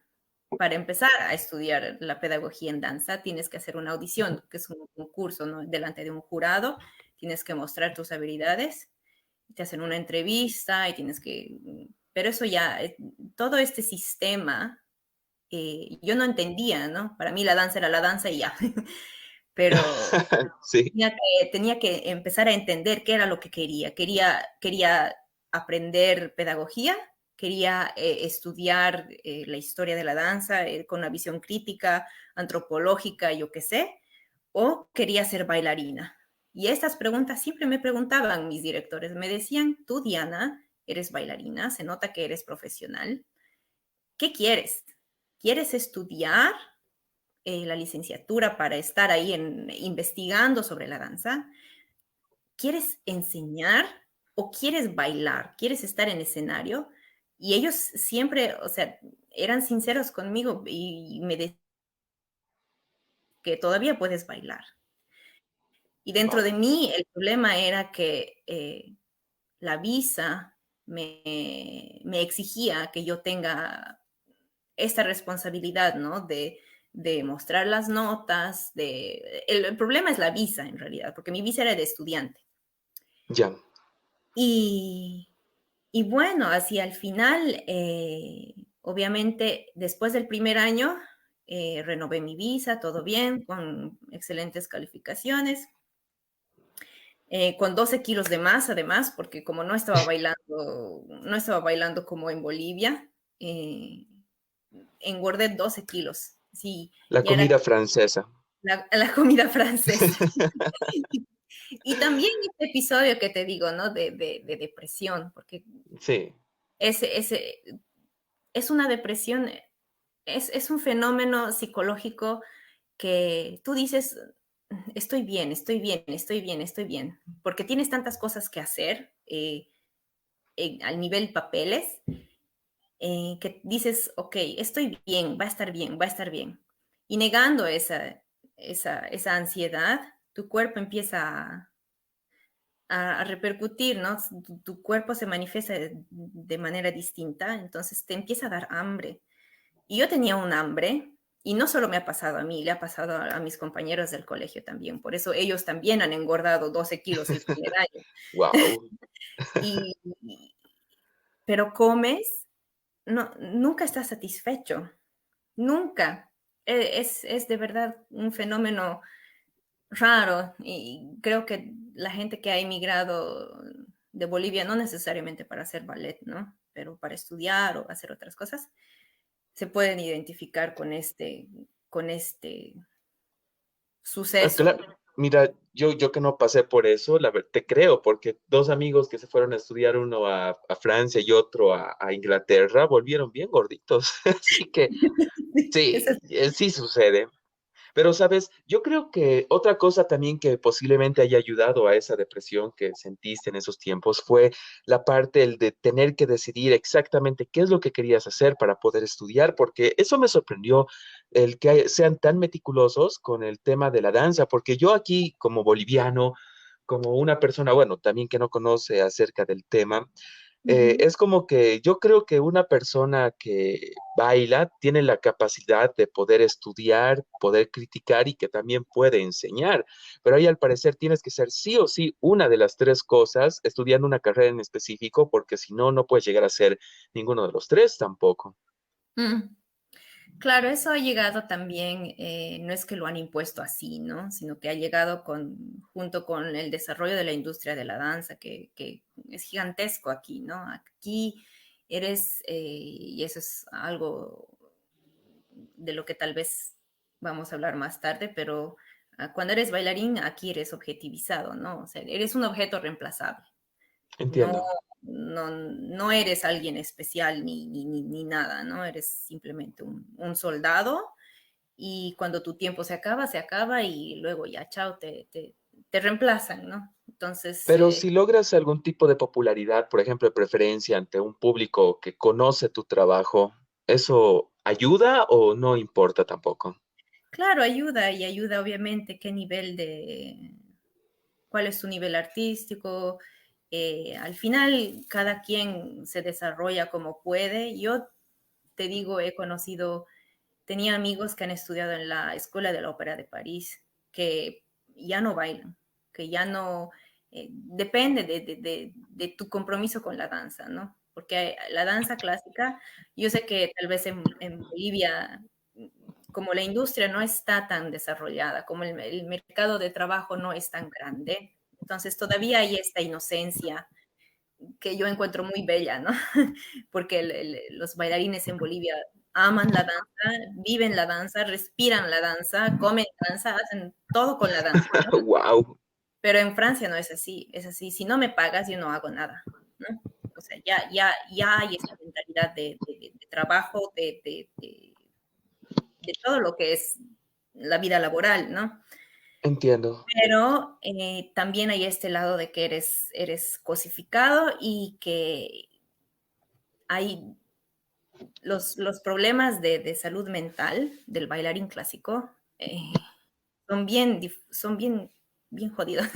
para empezar a estudiar la pedagogía en danza, tienes que hacer una audición, que es un concurso, ¿no? Delante de un jurado, tienes que mostrar tus habilidades, te hacen una entrevista y tienes que... Pero eso ya, todo este sistema, yo no entendía, ¿no? Para mí la danza era la danza y ya. Pero Sí. tenía que empezar a entender qué era lo que quería. Quería aprender pedagogía, quería estudiar la historia de la danza con una visión crítica, antropológica, yo qué sé, o quería ser bailarina. Y estas preguntas siempre me preguntaban mis directores. Me decían, tú, Diana, eres bailarina, se nota que eres profesional. ¿Qué quieres? ¿Quieres estudiar la licenciatura para estar ahí investigando sobre la danza? ¿Quieres enseñar o quieres bailar? ¿Quieres estar en escenario? Y ellos siempre, o sea, eran sinceros conmigo y me decían que todavía puedes bailar. Y dentro Wow. de mí el problema era que la visa me exigía que yo tenga esta responsabilidad, ¿no? De mostrar las notas, el problema es la visa en realidad, porque mi visa era de estudiante. Ya. Y, y bueno, hacia el final, obviamente, después del primer año, renové mi visa, todo bien, con excelentes calificaciones, con 12 kilos de más, además, porque como no estaba bailando como en Bolivia, eh, engordé 12 kilos. Sí, La ya era comida francesa. la comida francesa. Y también este episodio que te digo, ¿no? De depresión, porque Sí. ese es una depresión, es un fenómeno psicológico que tú dices, estoy bien, estoy bien, estoy bien, estoy bien, porque tienes tantas cosas que hacer al nivel papeles, que dices, ok, estoy bien, va a estar bien, va a estar bien. Y negando esa ansiedad, tu cuerpo empieza a repercutir, ¿no? Tu cuerpo se manifiesta de manera distinta, entonces te empieza a dar hambre. Y yo tenía un hambre, y no solo me ha pasado a mí, le ha pasado a mis compañeros del colegio también. Por eso ellos también han engordado 12 kilos el primer año. Wow. Y, pero comes, no, nunca estás satisfecho, nunca. Es de verdad un fenómeno raro y creo que la gente que ha emigrado de Bolivia, no necesariamente para hacer ballet, ¿no? Pero para estudiar o hacer otras cosas, se pueden identificar con este suceso. Claro, mira, yo que no pasé por eso, te creo, porque dos amigos que se fueron a estudiar, uno a Francia y otro a Inglaterra, volvieron bien gorditos. Así que Eso sí, es- sí sucede. Pero, sabes, yo creo que otra cosa también que posiblemente haya ayudado a esa depresión que sentiste en esos tiempos fue la parte el de tener que decidir exactamente qué es lo que querías hacer para poder estudiar, porque eso me sorprendió, el que sean tan meticulosos con el tema de la danza, porque yo aquí como boliviano, como una persona, bueno, también que no conoce acerca del tema, Ujú. es como que yo creo que una persona que baila tiene la capacidad de poder estudiar, poder criticar y que también puede enseñar, pero ahí al parecer tienes que ser sí o sí una de las tres cosas estudiando una carrera en específico, porque si no, no puedes llegar a ser ninguno de los tres tampoco. Mm. Claro, eso ha llegado también, no es que lo han impuesto así, ¿no? Sino que ha llegado junto con el desarrollo de la industria de la danza, que es gigantesco aquí, ¿no? Aquí y eso es algo de lo que tal vez vamos a hablar más tarde, pero cuando eres bailarín, aquí eres objetivizado, ¿no? O sea, eres un objeto reemplazable. No, Entiendo. no eres alguien especial ni nada, ¿no? Eres simplemente un soldado y cuando tu tiempo se acaba y luego ya, chao, te reemplazan, ¿no? Entonces, Pero si logras algún tipo de popularidad, por ejemplo, de preferencia ante un público que conoce tu trabajo, ¿eso ayuda o no importa tampoco? claro, ayuda y ayuda obviamente cuál es su nivel artístico. Al final, cada quien se desarrolla como puede. Yo te digo, tenía amigos que han estudiado en la Escuela de la Ópera de París, que ya no bailan, que ya no, depende de tu compromiso con la danza, ¿no? Porque la danza clásica, yo sé que tal vez en Bolivia, como la industria no está tan desarrollada, como el mercado de trabajo no es tan grande, entonces todavía hay esta inocencia que yo encuentro muy bella, ¿no? Porque los bailarines en Bolivia aman la danza, viven la danza, respiran la danza, comen danza, hacen todo con la danza, ¿no? Wow, Pero en Francia no es así, es así, si no me pagas yo no hago nada, ¿no? O sea, ya hay esta mentalidad de trabajo, de todo lo que es la vida laboral, ¿no? entiendo. Pero también hay este lado de que eres cosificado y que hay los problemas de salud mental del bailarín clásico. son bien jodidos.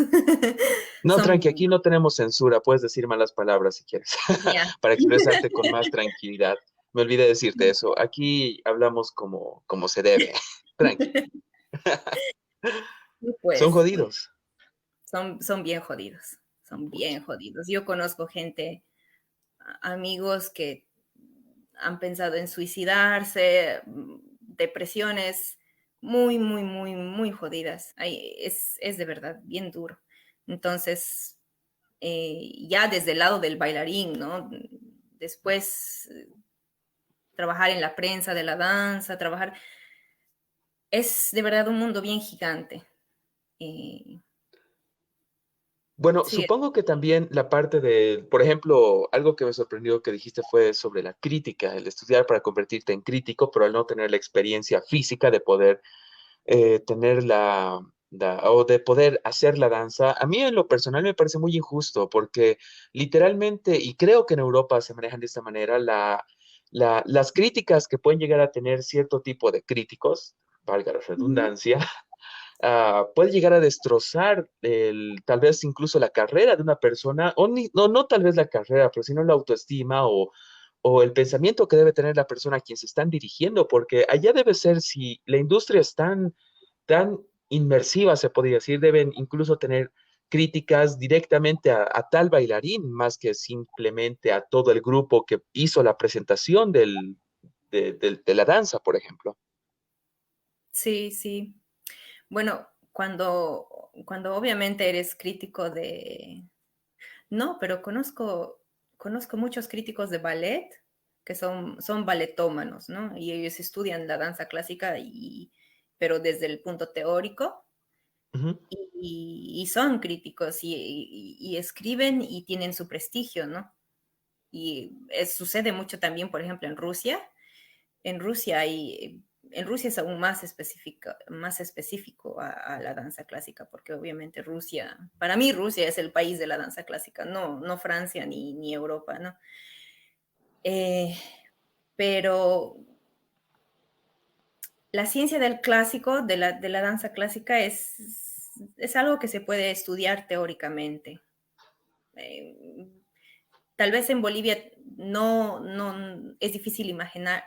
No, tranqui, Son, aquí no tenemos censura, puedes decir malas palabras si quieres, ya. para expresarte con más tranquilidad. Me olvidé decirte eso. Aquí hablamos como se debe. Tranqui. Y Son pues, jodidos. son bien jodidos, son Pucha. bien jodidos. Yo conozco gente, amigos que han pensado en suicidarse, depresiones muy jodidas. Es de verdad bien duro. Entonces, ya desde el lado del bailarín, ¿no? Después, trabajar en la prensa de la danza, trabajar, es de verdad un mundo bien gigante. Eh, Bueno, sí, supongo que también la parte de, por ejemplo, algo que me sorprendió que dijiste fue sobre la crítica, el estudiar para convertirte en crítico, pero al no tener la experiencia física de poder tener o de poder hacer la danza, a mí en lo personal me parece muy injusto porque literalmente, y creo que en Europa se manejan de esta manera, las críticas que pueden llegar a tener cierto tipo de críticos, valga la redundancia, puede llegar a destrozar tal vez incluso la carrera de una persona, o no tal vez la carrera, pero sino la autoestima o el pensamiento que debe tener la persona a quien se están dirigiendo, porque allá debe ser, si la industria es tan inmersiva, se podría decir, deben incluso tener críticas directamente a tal bailarín, más que simplemente a todo el grupo que hizo la presentación de la danza, por ejemplo. sí, sí. Bueno, cuando obviamente eres crítico no, pero conozco muchos críticos de ballet que son balletómanos, ¿no? Y ellos estudian la danza clásica, pero desde el punto teórico, Ujú, y son críticos y escriben y tienen su prestigio, ¿no? Y sucede mucho también, por ejemplo, en Rusia. En Rusia hay, en Rusia es aún más específico a la danza clásica, porque obviamente para mí Rusia es el país de la danza clásica, no Francia ni Europa, ¿no? Eh, pero la ciencia del clásico, de la danza clásica, es algo que se puede estudiar teóricamente. Eh, Tal vez en Bolivia no es difícil imaginar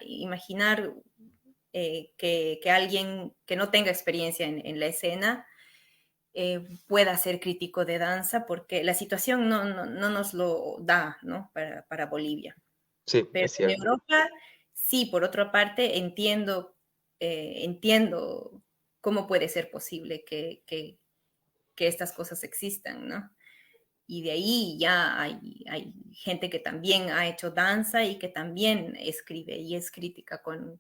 que alguien que no tenga experiencia en la escena pueda ser crítico de danza, porque la situación no nos lo da, ¿no? Para Bolivia. sí, Pero es en cierto. Europa, sí, por otra parte, entiendo cómo puede ser posible que estas cosas existan, ¿no? Y de ahí ya hay gente que también ha hecho danza y que también escribe y es crítica con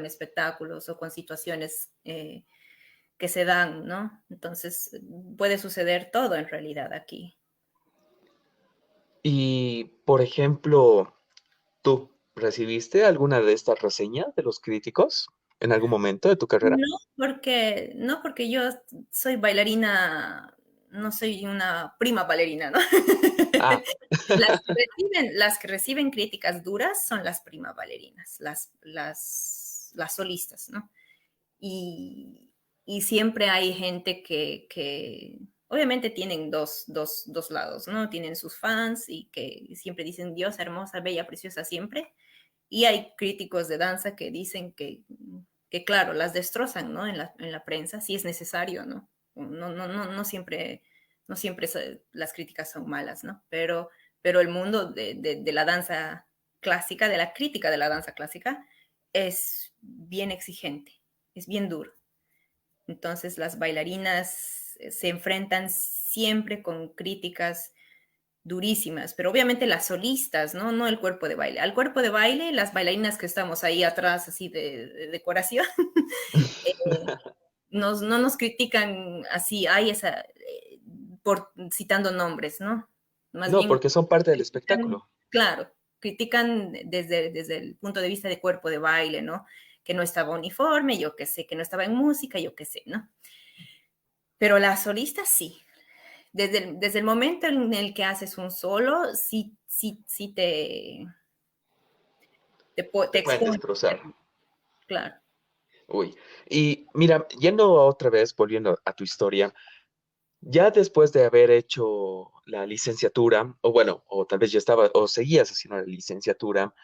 espectáculos o con situaciones que se dan, ¿no? Entonces puede suceder todo en realidad aquí. Y, por ejemplo, ¿tú recibiste alguna de estas reseñas de los críticos en algún momento de tu carrera? No porque yo soy bailarina, no soy una prima bailarina, ¿no? Ah, Las que reciben críticas duras son las prima bailarinas, las solistas, ¿no? Y siempre hay gente que obviamente tienen dos lados, ¿no? Tienen sus fans y que siempre dicen diosa hermosa, bella, preciosa siempre. Y hay críticos de danza que dicen que claro, las destrozan, ¿no? En la prensa, si es necesario, ¿no? No siempre las críticas son malas, ¿no? Pero el mundo de la danza clásica, de la crítica de la danza clásica, es bien exigente, es bien duro. Entonces las bailarinas se enfrentan siempre con críticas durísimas, pero obviamente las solistas, ¿no? No el cuerpo de baile. Al cuerpo de baile, las bailarinas que estamos ahí atrás, así de decoración, eh, no nos critican así, hay por citando nombres, ¿no? Más no, bien porque son parte del critican, espectáculo. claro, critican desde el punto de vista de cuerpo de baile, ¿no? Que no estaba uniforme, yo qué sé, que no estaba en música, yo qué sé, ¿no? Pero la solista sí. Desde el momento en el que haces un solo, sí te Te pueden expones, destrozar. claro. Uy, y mira, yendo otra vez, volviendo a tu historia, ya después de haber hecho la licenciatura, o bueno, o tal vez ya estaba, o seguías haciendo la licenciatura,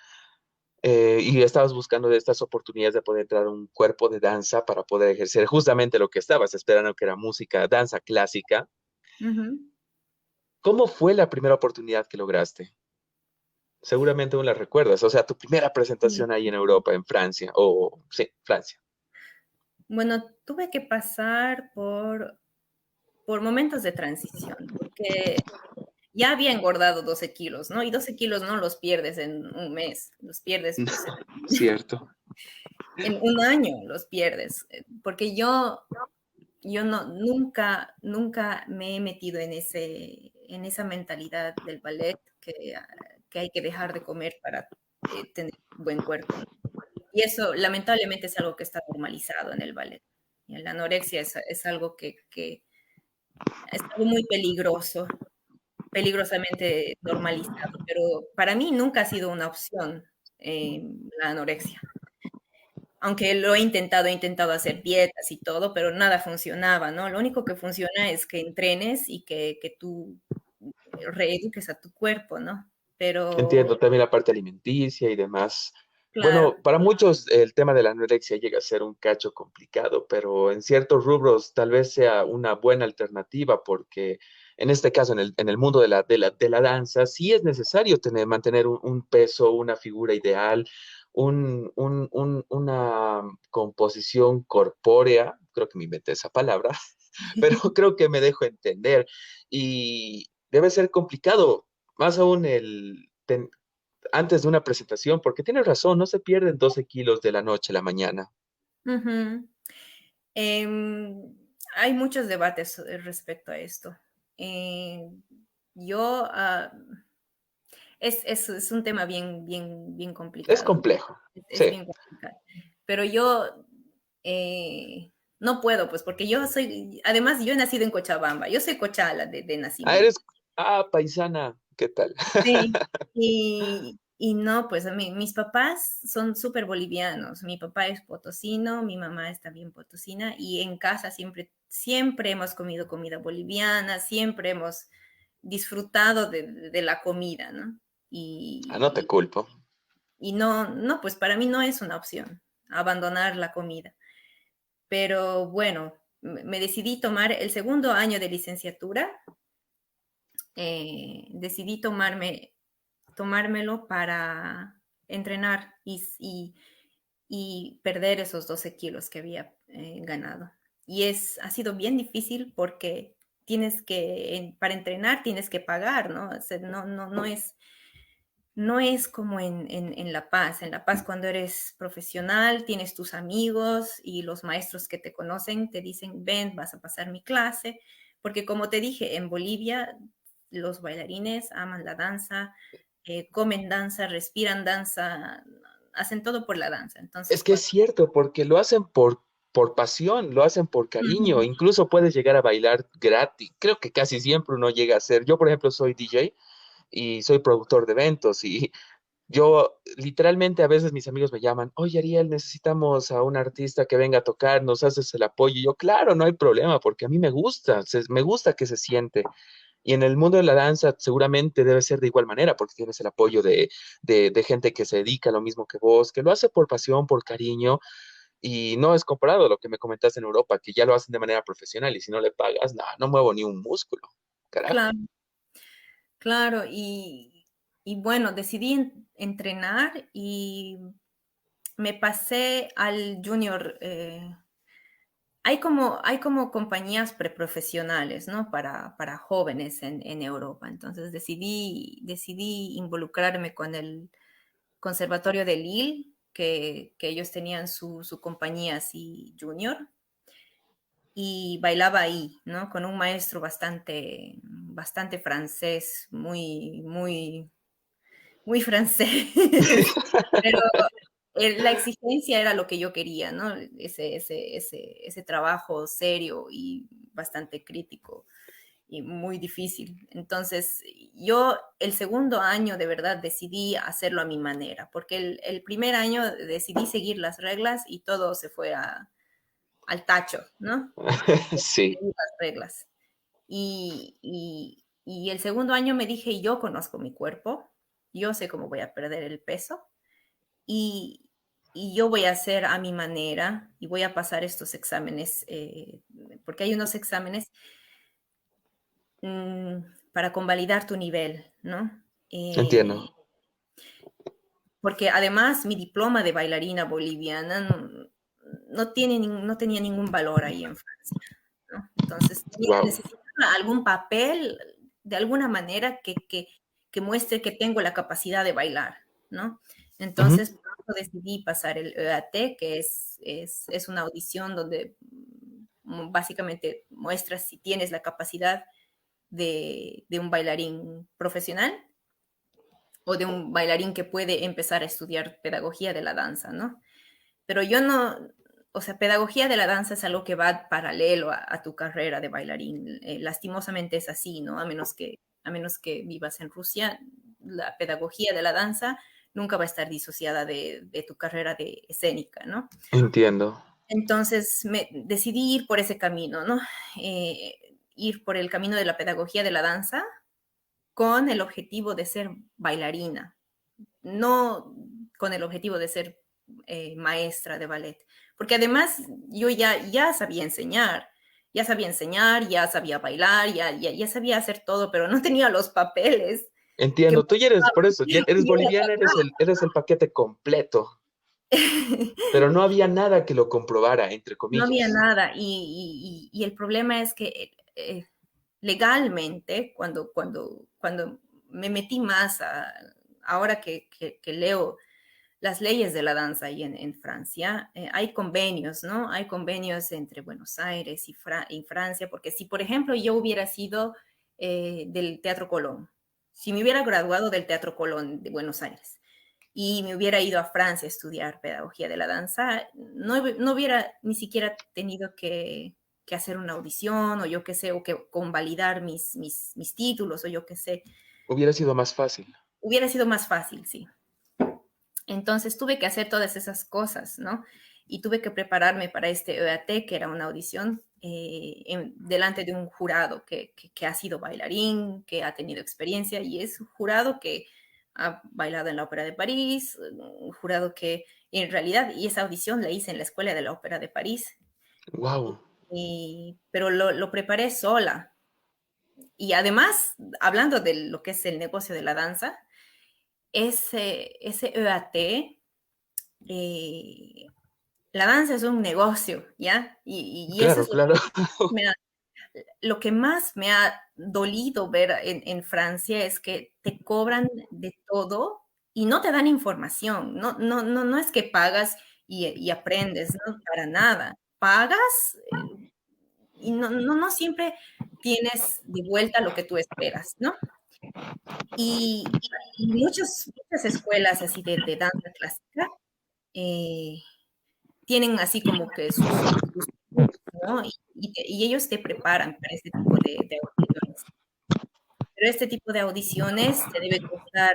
y estabas buscando de estas oportunidades de poder entrar a un cuerpo de danza para poder ejercer justamente lo que estabas esperando, que era música, danza clásica. Ujú. ¿Cómo fue la primera oportunidad que lograste? Seguramente aún la recuerdas, o sea, tu primera Sí. presentación ahí en Europa, en Francia, o sí, Francia. Bueno, tuve que pasar por momentos de transición, porque ya había engordado 12 kilos, ¿no? Y 12 kilos no los pierdes en un mes, los pierdes pues Cierto. en un año, los pierdes, porque yo no, nunca me he metido en esa mentalidad del ballet que hay que dejar de comer para tener buen cuerpo. Y eso lamentablemente es algo que está normalizado en el ballet. Y la anorexia es algo que es algo muy peligroso, peligrosamente normalizado, pero para mí nunca ha sido una opción la anorexia. Aunque lo he intentado hacer dietas y todo, pero nada funcionaba, ¿no? Lo único que funciona es que entrenes y que tú reeduques a tu cuerpo, ¿no? Pero, Entiendo también la parte alimenticia y demás. claro, Bueno, para muchos el tema de la anorexia llega a ser un cacho complicado, pero en ciertos rubros tal vez sea una buena alternativa porque en este caso, en el mundo de la danza, sí es necesario mantener un peso, una figura ideal, una composición corpórea, creo que me inventé esa palabra, pero creo que me dejo entender y debe ser complicado, más aún antes de una presentación, porque tienes razón, no se pierden 12 kilos de la noche a la mañana. ujú. Em, hay muchos debates respecto a esto. Eh, yo, es un tema bien Es complicado, ¿no? complejo, Es sí. bien complicado. Pero yo no puedo, pues, porque yo soy, además, yo he nacido en Cochabamba, yo soy cochala de Ah, nacimiento. paisana, ¿qué tal? Sí. Y no, pues a mí, mis papás son súper bolivianos. Mi papá es potosino, mi mamá es también potosina, y en casa siempre hemos comido comida boliviana, siempre hemos disfrutado de la comida, ¿no? Ah, no te culpo. Y no, pues para mí no es una opción abandonar la comida. Pero bueno, me decidí tomar el segundo año de licenciatura, decidí tomármelo para entrenar y perder esos 12 kilos que había ganado. Y ha sido bien difícil porque para entrenar tienes que pagar, ¿no? O sea, no es como en La Paz. En La Paz, cuando eres profesional, tienes tus amigos y los maestros que te conocen te dicen, ven, vas a pasar mi clase. Porque como te dije, en Bolivia los bailarines aman la danza, comen danza, respiran danza, hacen todo por la danza. Es Entonces, que es cuando... cierto, porque lo hacen por pasión, lo hacen por cariño, Ujú, incluso puedes llegar a bailar gratis. Creo que casi siempre uno llega a ser. Yo, por ejemplo, soy DJ y soy productor de eventos y yo literalmente a veces mis amigos me llaman, oye Ariel, necesitamos a un artista que venga a tocar, nos haces el apoyo. Y yo, claro, no hay problema, porque a mí me gusta, me gusta que se siente. Y en el mundo de la danza seguramente debe ser de igual manera, porque tienes el apoyo de gente que se dedica a lo mismo que vos, que lo hace por pasión, por cariño, y no es comparado a lo que me comentaste en Europa, que ya lo hacen de manera profesional y si no le pagas, no, no muevo ni un músculo. Carajo. claro, claro. Y bueno, decidí entrenar y me pasé al junior. Hay como compañías preprofesionales, ¿no? Para jóvenes en Europa. Entonces decidí involucrarme con el Conservatorio de Lille, que ellos tenían su compañía así junior, y bailaba ahí, ¿no? Con un maestro bastante francés, muy francés. Pero la exigencia era lo que yo quería, ¿no? Ese trabajo serio y bastante crítico. y muy difícil. Entonces, yo el segundo año de verdad decidí hacerlo a mi manera, porque el primer año decidí seguir las reglas y todo se fue al tacho, ¿no? Sí, Seguir las reglas. Y el segundo año me dije, yo conozco mi cuerpo, yo sé cómo voy a perder el peso y, y yo voy a hacer a mi manera y voy a pasar estos exámenes, porque hay unos exámenes mm, para convalidar tu nivel, ¿no? entiendo. Porque además mi diploma de bailarina boliviana no tenía ningún valor ahí en Francia, ¿no? Entonces Wow. necesitaba algún papel de alguna manera que muestre que tengo la capacidad de bailar, ¿no? Entonces, por eso decidí pasar el EAT, que es una audición donde básicamente muestras si tienes la capacidad de un bailarín profesional o de un bailarín que puede empezar a estudiar pedagogía de la danza, ¿no? Pero yo no, o sea, pedagogía de la danza es algo que va paralelo a tu carrera de bailarín. Lastimosamente es así, ¿no? A menos que vivas en Rusia, la pedagogía de la danza nunca va a estar disociada de tu carrera de escénica, ¿no? Entiendo. Entonces decidí ir por ese camino, ¿no? Ir por el camino de la pedagogía de la danza con el objetivo de ser bailarina, no con el objetivo de ser maestra de ballet, porque además yo ya sabía enseñar, ya sabía bailar, ya sabía hacer todo, pero no tenía los papeles que Entiendo. Tú ya eres, por eso, ya eres yo era boliviana, eres el paquete completo, pero no había nada que lo comprobara, entre no había comillas. nada y el problema es que legalmente, cuando me metí más ahora que leo las leyes de la danza ahí en Francia, hay convenios, ¿no? Hay convenios entre Buenos Aires y Francia, porque si, por ejemplo, yo hubiera sido del Teatro Colón, si me hubiera graduado del Teatro Colón de Buenos Aires y me hubiera ido a Francia a estudiar pedagogía de la danza, no hubiera ni siquiera tenido que hacer una audición o yo qué sé, o que convalidar mis títulos o yo qué sé. Hubiera sido más fácil. Hubiera sido más fácil, sí. Entonces tuve que hacer todas esas cosas, ¿no? Y tuve que prepararme para este EAT, que era una audición delante de un jurado que ha sido bailarín, que ha tenido experiencia y es un jurado que ha bailado en la Ópera de París, un jurado que en realidad, y esa audición la hice en la Escuela de la Ópera de París, Wow. pero lo preparé sola. Y además, hablando de lo que es el negocio de la danza, ese EAT eh, la danza es un negocio, ¿ya? Y eso Claro, es claro. me ha- lo que más me ha dolido ver en Francia es que te cobran de todo y no te dan información. No es que pagas y aprendes, ¿no? Para nada. Pagas y no siempre tienes de vuelta lo que tú esperas, ¿no? Y muchas escuelas así de danza clásica eh, tienen así como que sus cursos, ¿no? Y ellos te preparan para este tipo de audiciones. Pero este tipo de audiciones te debe costar,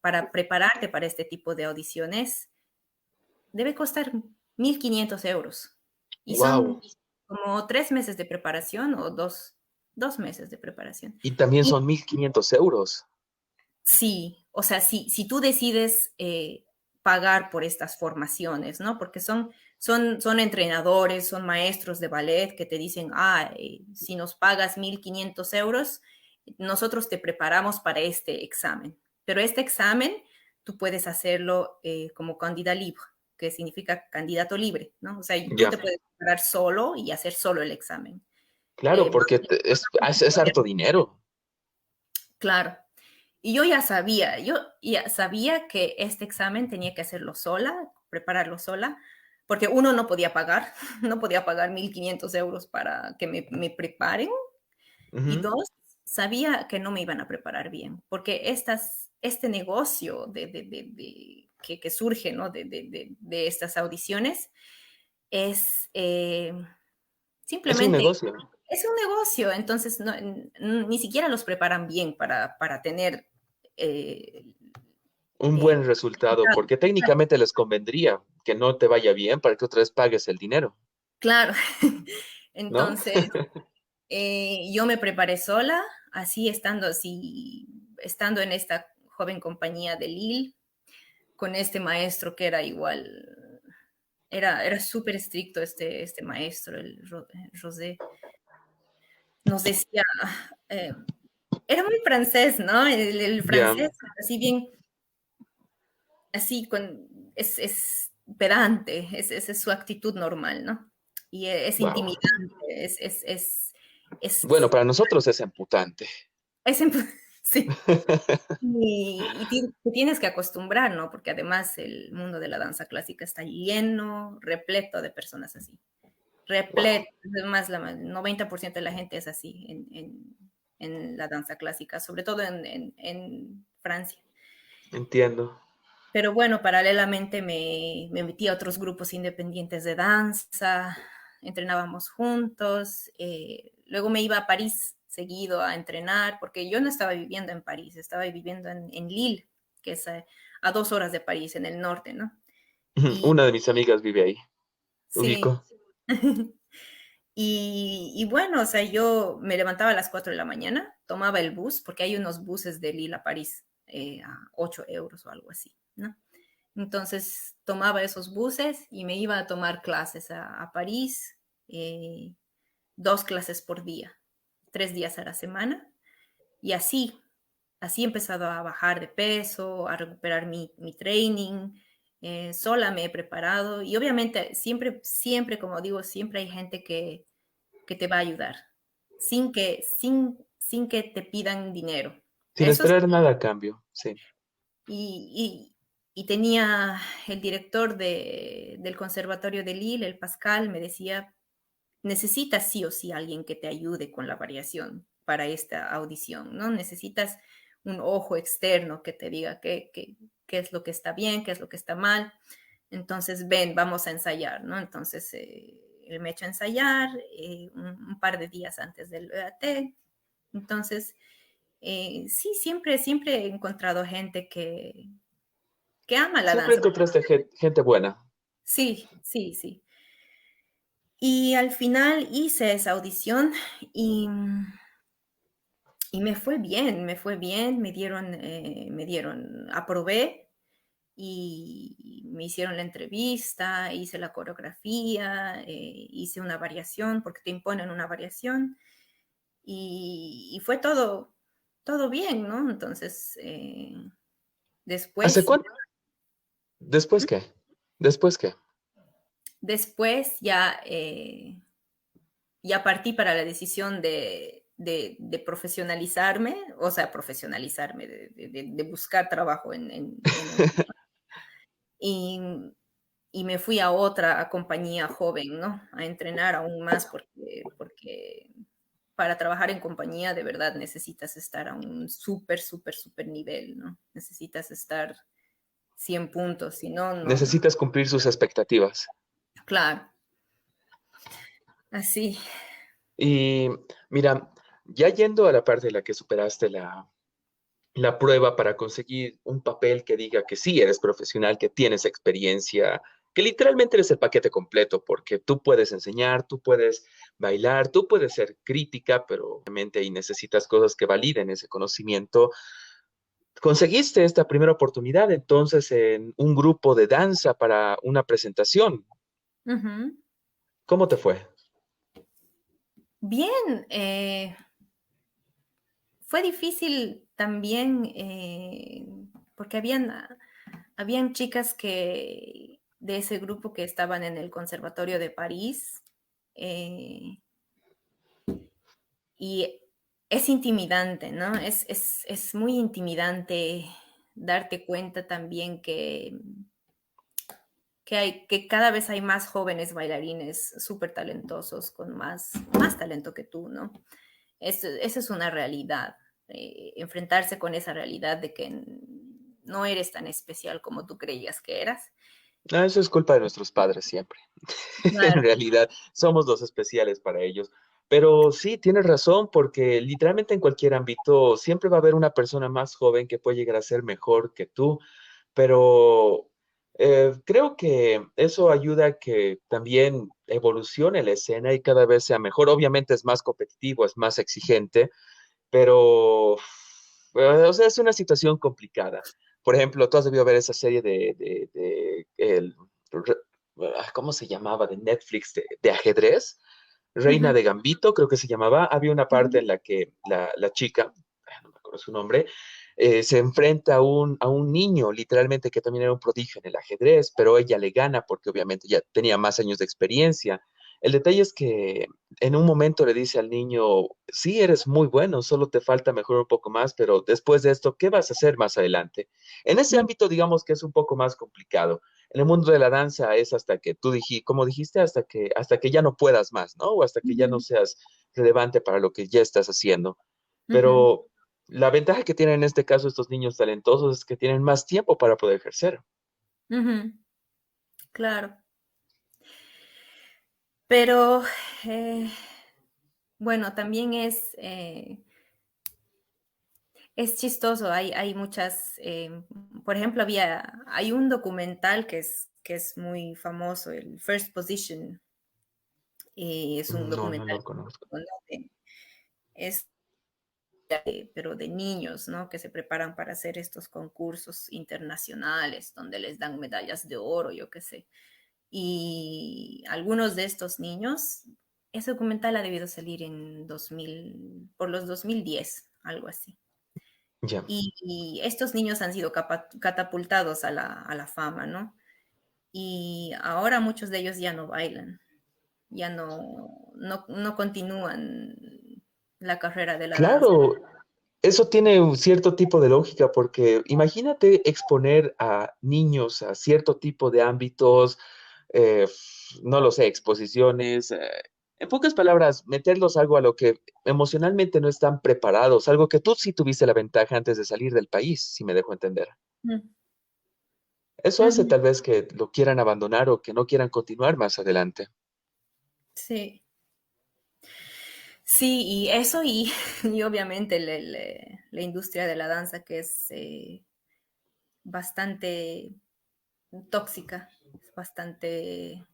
para prepararte para este tipo de audiciones, debe costar 1.500 euros. Y son Wow. como 3 meses de preparación o dos meses de preparación. Y también Y son 1.500 euros. sí, o sea, si tú decides pagar por estas formaciones, ¿no? Porque son entrenadores, son maestros de ballet que te dicen, si nos pagas 1.500 euros, nosotros te preparamos para este examen. Pero este examen tú puedes hacerlo como candidata libre, que significa candidato libre, ¿no? O sea, tú Ya. te puedes preparar solo y hacer solo el examen. Claro, Eh, porque es harto dinero. claro. Y yo ya sabía que este examen tenía que hacerlo sola, prepararlo sola, porque uno no podía pagar, no podía pagar 1.500 euros para que me preparen. Y Ujú. dos, sabía que no me iban a preparar bien, porque este negocio que surge, ¿no? de estas audiciones es Es un simplemente negocio. es un negocio, entonces ni siquiera los preparan bien para tener eh, Un eh, buen resultado, resultados. porque técnicamente les convendría que no te vaya bien para que otra vez pagues el dinero, Claro. ¿no? Entonces, yo me preparé sola, estando en esta joven compañía de Lille, con este maestro que era igual, era súper estricto este maestro, José. Nos decía, eh, era muy francés, ¿no? El Ya, francés, así bien, así es pedante, esa es su actitud normal, ¿no? Y es wow. intimidante, es, Bueno, para nosotros es emputante. es sí. Te tienes que acostumbrar, ¿no? Porque además el mundo de la danza clásica está lleno, repleto de personas así. Wow, Repleto. Además, el 90% de la gente es así en la danza clásica, sobre todo en Francia. entiendo. Pero bueno, paralelamente me metí a otros grupos independientes de danza, entrenábamos juntos, luego me iba a París seguido a entrenar, porque yo no estaba viviendo en París, estaba viviendo en Lille, que es a 2 horas de París, en el norte, ¿no? Y Una de mis amigas vive ahí, sí, ubico. y bueno, o sea, yo me levantaba a las 4 de la mañana, tomaba el bus, porque hay unos buses de Lille a París, a 8 euros o algo así, ¿no? Entonces tomaba esos buses y me iba a tomar clases a París, 2 clases por día, 3 días a la semana. Y así he empezado a bajar de peso, a recuperar mi training. Sola me he preparado y obviamente siempre, siempre, como digo, siempre hay gente que te va a ayudar sin que te pidan dinero. Sin Eso esperar nada a cambio, sí. y, y tenía el director del Conservatorio de Lille, el Pascal, me decía, necesitas sí o sí alguien que te ayude con la variación para esta audición, ¿no? Necesitas un ojo externo que te diga qué es lo que está bien, qué es lo que está mal. Entonces, ven, vamos a ensayar, ¿no? Entonces, él me echó a ensayar un par de días antes del EAT. Entonces, sí, siempre he encontrado gente que ama la Siempre danza. encontraste gente buena. Sí, sí, sí. Y al final hice esa audición y, y me fue bien, aprobé y me hicieron la entrevista, hice la coreografía, hice una variación, porque te imponen una variación, y fue todo bien, ¿no? Entonces, ¿Hace después, cuánto? ¿Después qué? ¿Después qué? después ya partí para la decisión de profesionalizarme, o sea, profesionalizarme, de buscar trabajo y, y me fui a otra compañía joven, ¿no? A entrenar aún más porque para trabajar en compañía de verdad necesitas estar a un súper nivel, ¿no? Necesitas estar 100 puntos, si no, no, Necesitas cumplir sus expectativas. claro, así. Y mira, ya yendo a la parte en la que superaste la prueba para conseguir un papel que diga que sí eres profesional, que tienes experiencia, que literalmente eres el paquete completo, porque tú puedes enseñar, tú puedes bailar, tú puedes ser crítica, pero obviamente ahí necesitas cosas que validen ese conocimiento. Conseguiste esta primera oportunidad entonces en un grupo de danza para una presentación. Ujú. ¿Cómo te fue? Bien, fue difícil también porque habían chicas de ese grupo que estaban en el Conservatorio de París eh, y es intimidante, ¿no? Es muy intimidante darte cuenta también que cada vez hay más jóvenes bailarines súper talentosos con más talento que tú, ¿no? Esa es una realidad. Enfrentarse con esa realidad de que no eres tan especial como tú creías que eras. Ah, eso es culpa de nuestros padres siempre. En Claro, realidad, somos los especiales para ellos. Pero sí, tienes razón, porque literalmente en cualquier ámbito siempre va a haber una persona más joven que puede llegar a ser mejor que tú, pero creo que eso ayuda a que también evolucione la escena y cada vez sea mejor. Obviamente es más competitivo, es más exigente, pero, o sea, es una situación complicada. Por ejemplo, tú has debido ver esa serie ¿cómo se llamaba? De Netflix, de ajedrez. Reina Ujú, de Gambito, creo que se llamaba. Había una parte ujú, en la que la chica, no me acuerdo su nombre, se enfrenta a un niño, literalmente, que también era un prodigio en el ajedrez, pero ella le gana porque obviamente ya tenía más años de experiencia. El detalle es que en un momento le dice al niño, sí, eres muy bueno, solo te falta mejorar un poco más, pero después de esto, ¿qué vas a hacer más adelante? En ese ujú, ámbito, digamos que es un poco más complicado. En el mundo de la danza es hasta que tú dijiste, como dijiste, hasta que ya no puedas más, ¿no? O hasta que ya no ujú, seas relevante para lo que ya estás haciendo. ujú, Pero la ventaja que tienen en este caso estos niños talentosos es que tienen más tiempo para poder ejercer. ujú, claro. Pero eh, bueno, también es chistoso, hay muchas, por ejemplo, hay un documental que es muy famoso, el First Position, es un No, no documental lo conozco. donde es pero de niños, ¿no? Que se preparan para hacer estos concursos internacionales, donde les dan medallas de oro, yo qué sé. Y algunos de estos niños, ese documental ha debido salir en 2000, por los 2010, algo así. Ya. Y estos niños han sido catapultados a la fama, ¿no? Y ahora muchos de ellos ya no bailan, ya no continúan la carrera de la danza. Claro, eso tiene un cierto tipo de lógica, porque imagínate exponer a niños a cierto tipo de ámbitos, eh, no lo sé, exposiciones, en pocas palabras, meterlos algo a lo que emocionalmente no están preparados, algo que tú sí tuviste la ventaja antes de salir del país, si me dejo entender. Mm, Eso hace ujú, tal vez que lo quieran abandonar o que no quieran continuar más adelante. sí. Sí, y eso y obviamente la industria de la danza que es bastante tóxica, es bastante,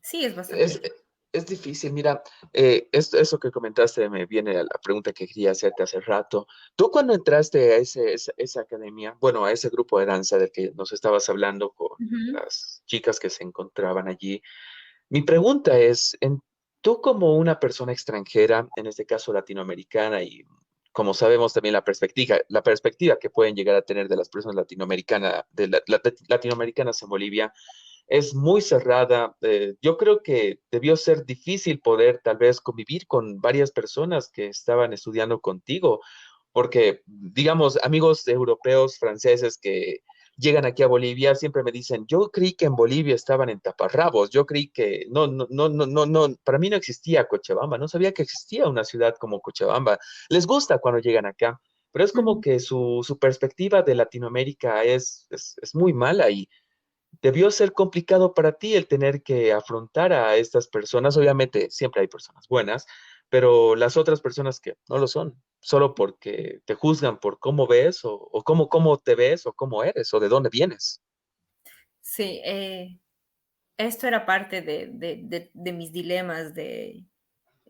sí, es bastante Es, difícil. es difícil, mira, eso que comentaste me viene a la pregunta que quería hacerte hace rato. Tú cuando entraste a esa academia, bueno, a ese grupo de danza del que nos estabas hablando con Ujú, las chicas que se encontraban allí, mi pregunta es, tú como una persona extranjera, en este caso latinoamericana, y como sabemos también la perspectiva que pueden llegar a tener de las personas latinoamericanas, latinoamericanas en Bolivia, es muy cerrada. Yo creo que debió ser difícil poder tal vez convivir con varias personas que estaban estudiando contigo, porque, digamos, amigos europeos, franceses que llegan aquí a Bolivia siempre me dicen, yo creí que en Bolivia estaban en taparrabos, yo creí que no, no, no, no, no, no, para mí no existía Cochabamba, no sabía que existía una ciudad como Cochabamba. Les gusta cuando llegan acá, pero es como ujú. que su perspectiva de Latinoamérica es muy mala y debió ser complicado para ti el tener que afrontar a estas personas. Obviamente, siempre hay personas buenas, pero las otras personas que no lo son, solo porque te juzgan por cómo ves o cómo te ves o cómo eres o de dónde vienes. Sí, esto era parte de mis dilemas, de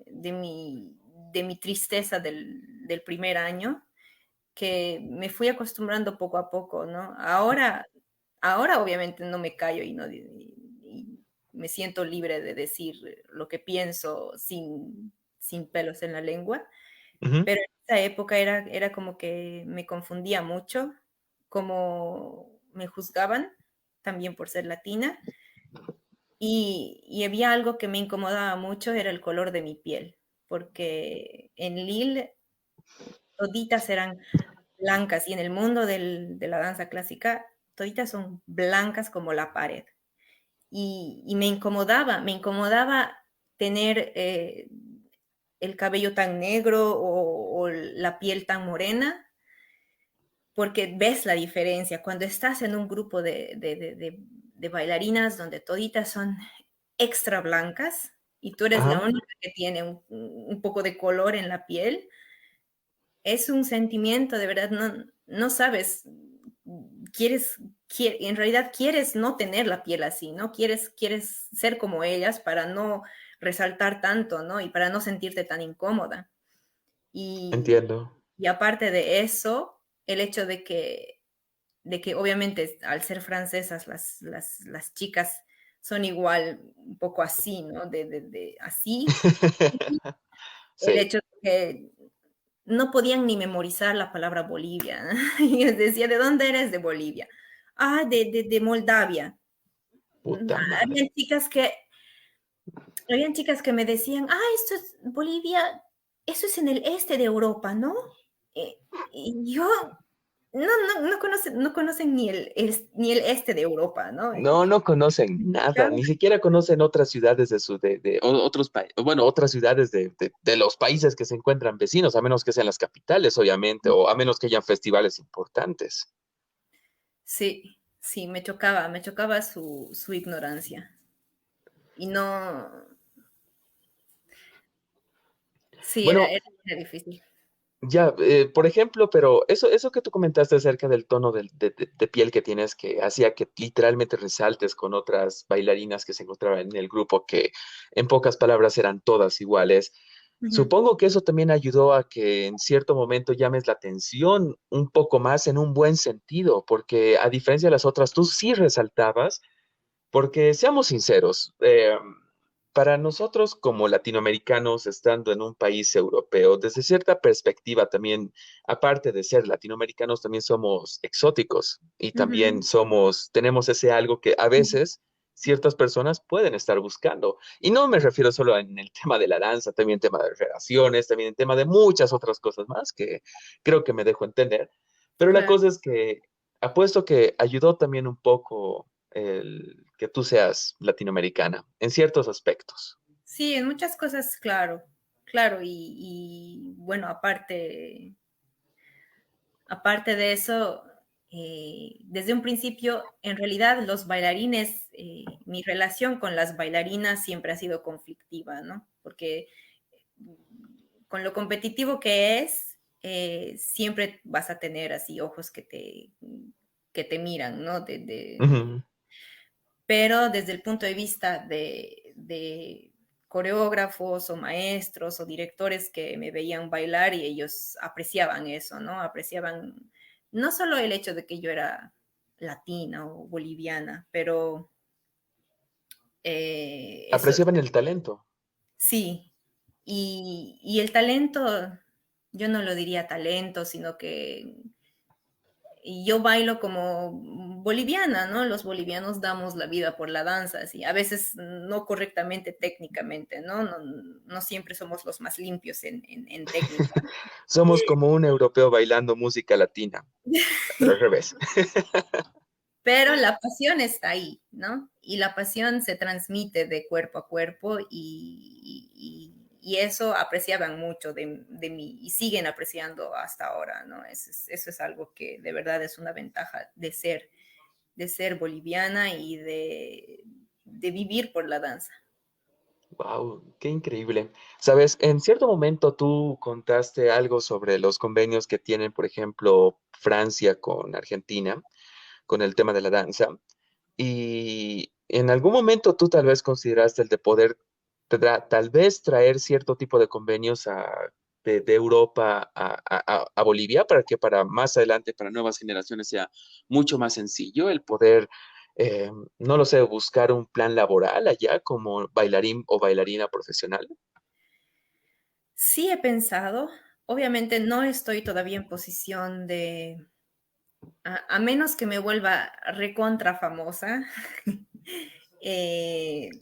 mi, de mi tristeza del primer año, que me fui acostumbrando poco a poco, ¿no? Ahora obviamente no me callo y me siento libre de decir lo que pienso sin pelos en la lengua, Ujú. pero en esa época era como que me confundía mucho, como me juzgaban también por ser latina, y había algo que me incomodaba mucho, era el color de mi piel, porque en Lille toditas eran blancas y en el mundo de la danza clásica toditas son blancas como la pared. Y me incomodaba tener el cabello tan negro o la piel tan morena, porque ves la diferencia cuando estás en un grupo de bailarinas donde toditas son extra blancas y tú eres la Ajá, única que tiene un poco de color en la piel, es un sentimiento, de verdad, no sabes, en realidad quieres no tener la piel así, ¿no? Quieres ser como ellas para no resaltar tanto, ¿no? Y para no sentirte tan incómoda. Y, entiendo. y aparte de eso, el hecho de que obviamente al ser francesas las chicas son igual un poco así, ¿no? De así. Y el Sí, hecho de que no podían ni memorizar la palabra Bolivia. Y les decía, ¿de dónde eres? De Bolivia. Ah, de Moldavia. puta Habían madre. chicas que, habían chicas que me decían, ah, esto es Bolivia, eso es en el este de Europa, ¿no? Y yo, no conocen ni el este de Europa, ¿no? No, no conocen nada, ni siquiera conocen otras ciudades otros países, bueno, otras ciudades de los países que se encuentran vecinos, a menos que sean las capitales, obviamente, o a menos que hayan festivales importantes. Sí, sí, me chocaba su ignorancia. Y no, sí, Bueno, era difícil. ya, por ejemplo, pero eso que tú comentaste acerca del tono de piel que tienes, que hacía que literalmente resaltes con otras bailarinas que se encontraban en el grupo, que en pocas palabras eran todas iguales. Ujú, Supongo que eso también ayudó a que en cierto momento llames la atención un poco más en un buen sentido, porque a diferencia de las otras, tú sí resaltabas, porque seamos sinceros, para nosotros como latinoamericanos, estando en un país europeo, desde cierta perspectiva también, aparte de ser latinoamericanos, también somos exóticos y también ujú, tenemos ese algo que a ujú. veces ciertas personas pueden estar buscando. Y no me refiero solo en el tema de la danza, también en tema de relaciones, también en tema de muchas otras cosas más que creo que me dejo entender. Pero la Claro. cosa es que apuesto que ayudó también un poco el que tú seas latinoamericana en ciertos aspectos. Sí, en muchas cosas, claro, claro, y bueno, aparte de eso, desde un principio, en realidad los bailarines, mi relación con las bailarinas siempre ha sido conflictiva, ¿no? Porque con lo competitivo que es, siempre vas a tener así ojos que te miran, ¿no? Ujú. Pero desde el punto de vista coreógrafos o maestros o directores que me veían bailar y ellos apreciaban eso, ¿no? Apreciaban no solo el hecho de que yo era latina o boliviana, pero eso Apreciaban el talento. sí. Y el talento, yo no lo diría talento, sino que y yo bailo como boliviana, ¿no? Los bolivianos damos la vida por la danza, así, a veces no correctamente técnicamente, ¿no? No siempre somos los más limpios en técnica. Somos como un europeo bailando música latina, pero al revés. Pero la pasión está ahí, ¿no? Y la pasión se transmite de cuerpo a cuerpo y eso apreciaban mucho de mí y siguen apreciando hasta ahora, ¿no? Eso es algo que de verdad es una ventaja de ser boliviana y de vivir por la danza. Wow, qué increíble. Sabes, en cierto momento tú contaste algo sobre los convenios que tienen, por ejemplo, Francia con Argentina, con el tema de la danza. Y en algún momento tú tal vez consideraste el de poder tal vez traer cierto tipo de convenios de Europa a Bolivia para que para más adelante, para nuevas generaciones, sea mucho más sencillo el poder, eh, no lo sé, buscar un plan laboral allá como bailarín o bailarina profesional. Sí he pensado, obviamente no estoy todavía en posición a menos que me vuelva recontra famosa,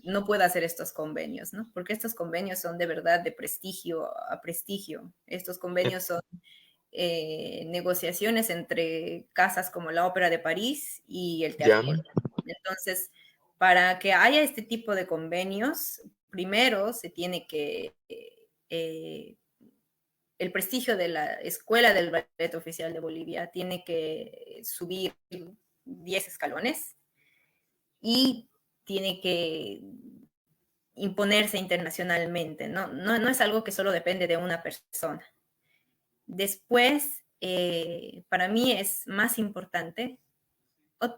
no puedo hacer estos convenios, ¿no? Porque estos convenios son de verdad de prestigio a prestigio. Estos Eh, convenios son negociaciones entre casas como la Ópera de París y el ya, Teatro Colón. Entonces, para que haya este tipo de convenios, primero se tiene que el prestigio de la Escuela del Ballet Oficial de Bolivia tiene que subir 10 escalones y tiene que imponerse internacionalmente, ¿no? No es algo que solo depende de una persona. Después, para mí es más importante, o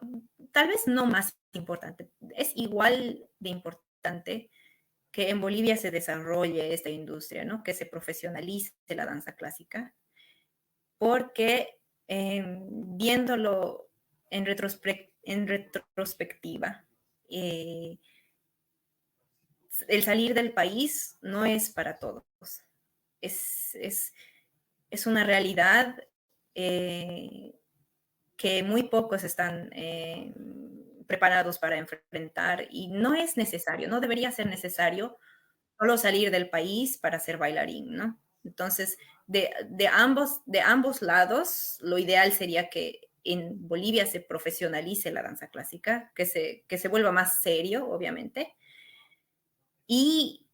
tal vez no más importante, es igual de importante que en Bolivia se desarrolle esta industria, ¿no? Que se profesionalice la danza clásica, porque viéndolo en retrospectiva, eh, el salir del país no es para todos. Es, es, es una realidad eh, que muy pocos están preparados para enfrentar y no es necesario, no debería ser necesario solo salir del país para ser bailarín, ¿no? Entonces, de ambos lados, lo ideal sería que en Bolivia se profesionalice la danza clásica, que se vuelva más serio, obviamente, y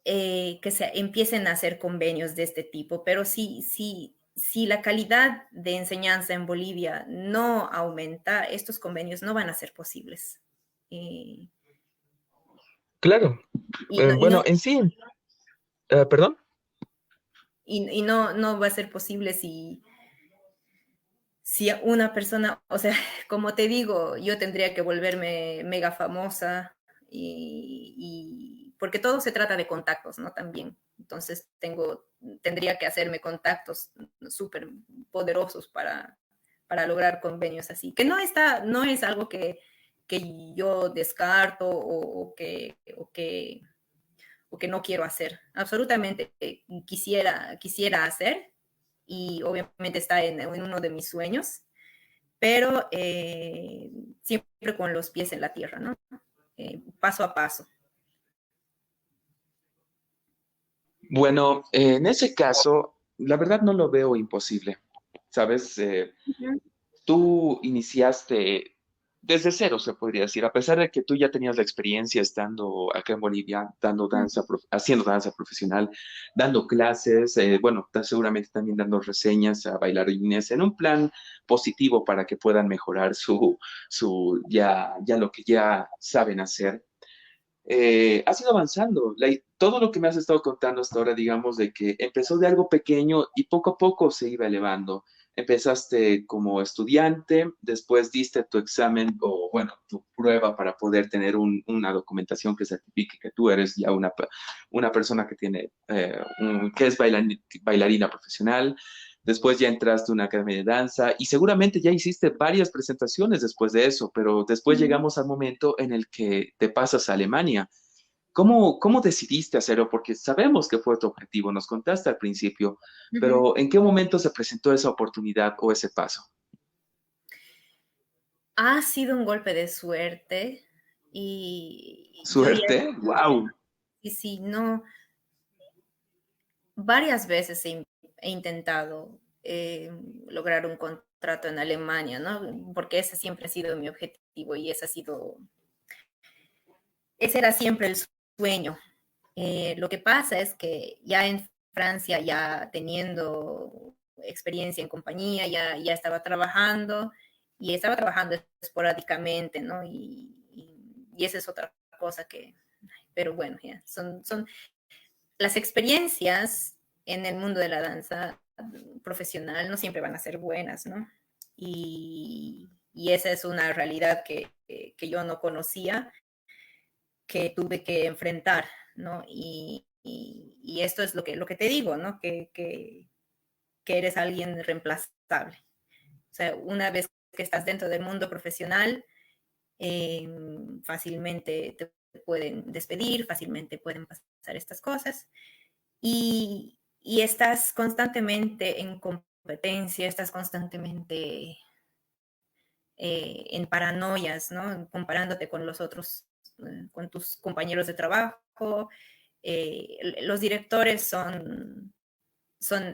que se empiecen a hacer convenios de este tipo, pero si la calidad de enseñanza en Bolivia no aumenta, estos convenios no van a ser posibles. Eh, Claro. y, no, y, Bueno, no, en sí, perdón. y no, no va a ser posible si una persona, o sea, como te digo, yo tendría que volverme mega famosa porque todo se trata de contactos, ¿no? También. Entonces tendría que hacerme contactos súper poderosos para lograr convenios así, que no es algo que yo descarto o que no quiero hacer. Absolutamente quisiera hacer y obviamente está en uno de mis sueños, pero siempre con los pies en la tierra, ¿no? Paso a paso. Bueno, en ese caso, la verdad no lo veo imposible. ¿Sabes? Uh-huh. Tú iniciaste desde cero, se podría decir, a pesar de que tú ya tenías la experiencia estando acá en Bolivia, dando danza, haciendo danza profesional, dando clases, bueno, seguramente también dando reseñas a bailarines en un plan positivo para que puedan mejorar ya lo que ya saben hacer. Has ido avanzando. Todo lo que me has estado contando hasta ahora, digamos, de que empezó de algo pequeño y poco a poco se iba elevando. Empezaste como estudiante, después diste tu examen o, bueno, tu prueba para poder tener una documentación que certifique que tú eres ya una persona que tiene, que es bailarina profesional. Después ya entraste a una academia de danza y seguramente ya hiciste varias presentaciones después de eso, pero después Uh-huh. llegamos al momento en el que te pasas a Alemania. ¿Cómo decidiste hacerlo? Porque sabemos que fue tu objetivo, nos contaste al principio, Uh-huh. pero ¿en qué momento se presentó esa oportunidad o ese paso? Ha sido un golpe de suerte y yo diría ¿Suerte? ¡Wow! que si no, varias veces he intentado lograr un contrato en Alemania, ¿no? Porque ese siempre ha sido mi objetivo y ese era siempre el sueño. Lo que pasa es que ya en Francia, ya teniendo experiencia en compañía, ya estaba trabajando esporádicamente, ¿no? Y esa es otra cosa pero bueno, ya, son las experiencias en el mundo de la danza profesional no siempre van a ser buenas, ¿no? Y esa es una realidad que yo no conocía, que tuve que enfrentar, ¿no? Y esto es lo que te digo, ¿no? Que eres alguien reemplazable. O sea, una vez que estás dentro del mundo profesional, eh, fácilmente te pueden despedir, fácilmente pueden pasar estas cosas y estás constantemente en competencia, estás constantemente en paranoias, ¿no? Comparándote con los otros, con tus compañeros de trabajo. Los directores son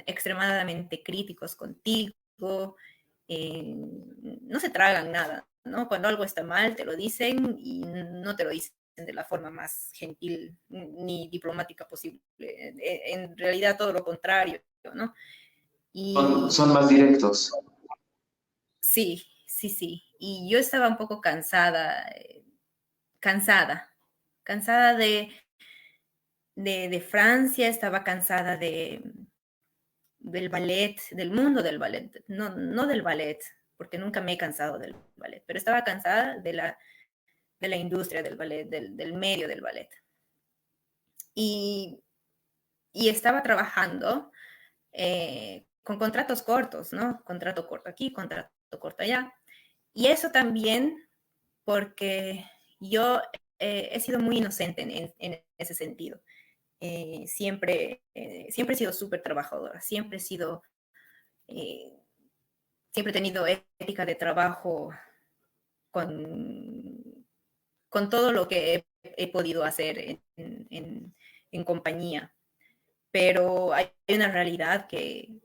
extremadamente críticos contigo, no se tragan nada, ¿no? Cuando algo está mal, te lo dicen y no te lo dicen de la forma más gentil ni diplomática posible. En realidad todo lo contrario, ¿no? Y Son más directos. sí. Y yo estaba un poco cansada, cansada, cansada de Francia, estaba cansada del ballet, del mundo del ballet, no del ballet, porque nunca me he cansado del ballet, pero estaba cansada de la industria del ballet, del medio del ballet. Y, y estaba trabajando con contratos cortos, ¿no? Contrato corto aquí, contrato corto allá. Y eso también porque yo he sido muy inocente en ese sentido. Siempre he sido súper trabajadora, eh, siempre he tenido ética de trabajo con, con todo lo que he podido hacer en compañía. Pero hay una realidad que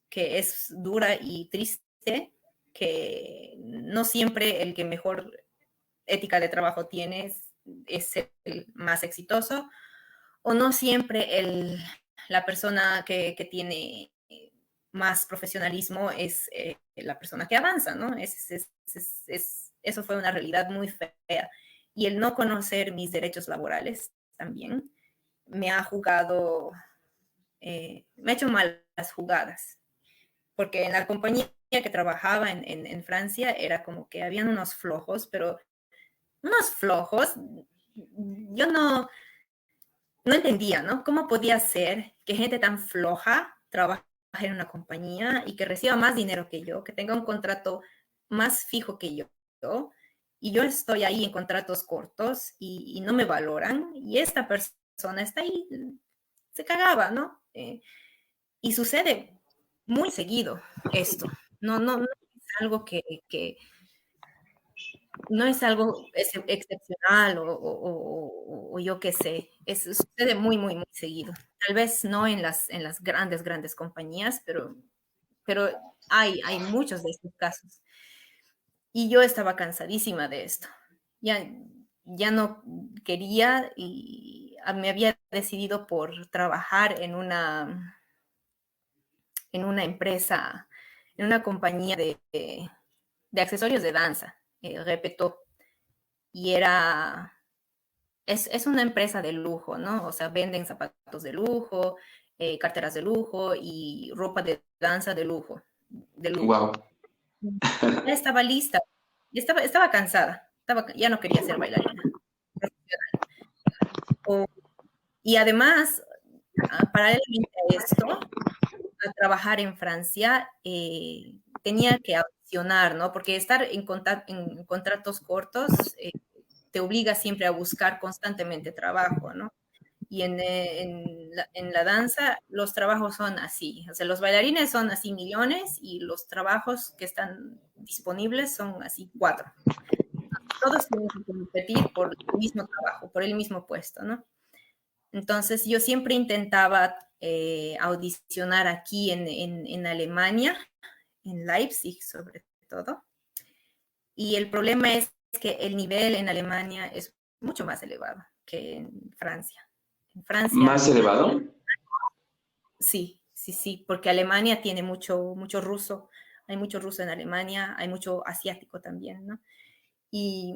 es dura y triste, que no siempre el que mejor ética de trabajo tiene es el más exitoso, o no siempre la persona que tiene más profesionalismo es la persona que avanza, ¿no? Eso fue una realidad muy fea. Y el no conocer mis derechos laborales también me ha jugado, me ha hecho malas jugadas, porque en la compañía que trabajaba en Francia era como que habían unos flojos, pero unos flojos, yo no entendía, ¿no? ¿Cómo podía ser que gente tan floja trabaje en una compañía y que reciba más dinero que yo, que tenga un contrato más fijo que yo, y yo estoy ahí en contratos cortos y no me valoran, y esta persona está ahí, se cagaba, ¿no? Y sucede muy seguido esto. No es algo que no es algo excepcional o yo qué sé, sucede muy seguido. Tal vez no en las grandes compañías, pero hay muchos de estos casos. Y yo estaba cansadísima de esto. Ya, ya no quería y me había decidido por trabajar en una empresa, en una compañía de accesorios de danza, Repetó. Y es una empresa de lujo, ¿no? O sea, venden zapatos de lujo, carteras de lujo y ropa de danza de lujo. Wow. Ya estaba lista, estaba cansada, ya no quería ser bailarina. O- y además, paralelamente a esto, a trabajar en Francia, tenía que audicionar, ¿no? Porque estar en contratos cortos te obliga siempre a buscar constantemente trabajo, ¿no? Y en la danza los trabajos son así, o sea, los bailarines son así millones y los trabajos que están disponibles son así cuatro. Todos tienen que competir por el mismo trabajo, por el mismo puesto, ¿no? Entonces yo siempre intentaba audicionar aquí en Alemania, en Leipzig sobre todo, y el problema es que el nivel en Alemania es mucho más elevado que en Francia. En Francia, ¿Más elevado? sí, porque Alemania tiene mucho ruso, hay mucho ruso en Alemania, hay mucho asiático también, ¿no? Y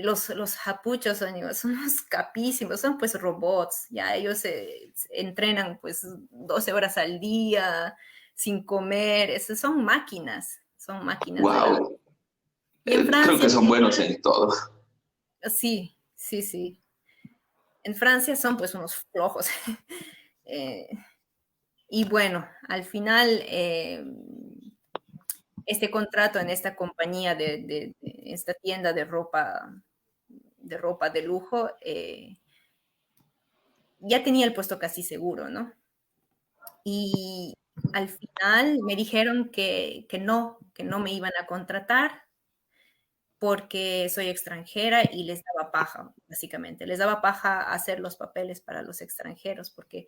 los japuchos son unos capísimos, son pues robots, ya ellos se entrenan pues 12 horas al día, sin comer, son máquinas de la... Wow. Y en Creo Francia, que son buenos en todo. sí. En Francia son pues unos flojos. eh, y bueno, al final este contrato en esta compañía de esta tienda de ropa de lujo, ya tenía el puesto casi seguro, ¿no? Y al final me dijeron que no me iban a contratar porque soy extranjera y les daba paja, básicamente. Les daba paja hacer los papeles para los extranjeros, porque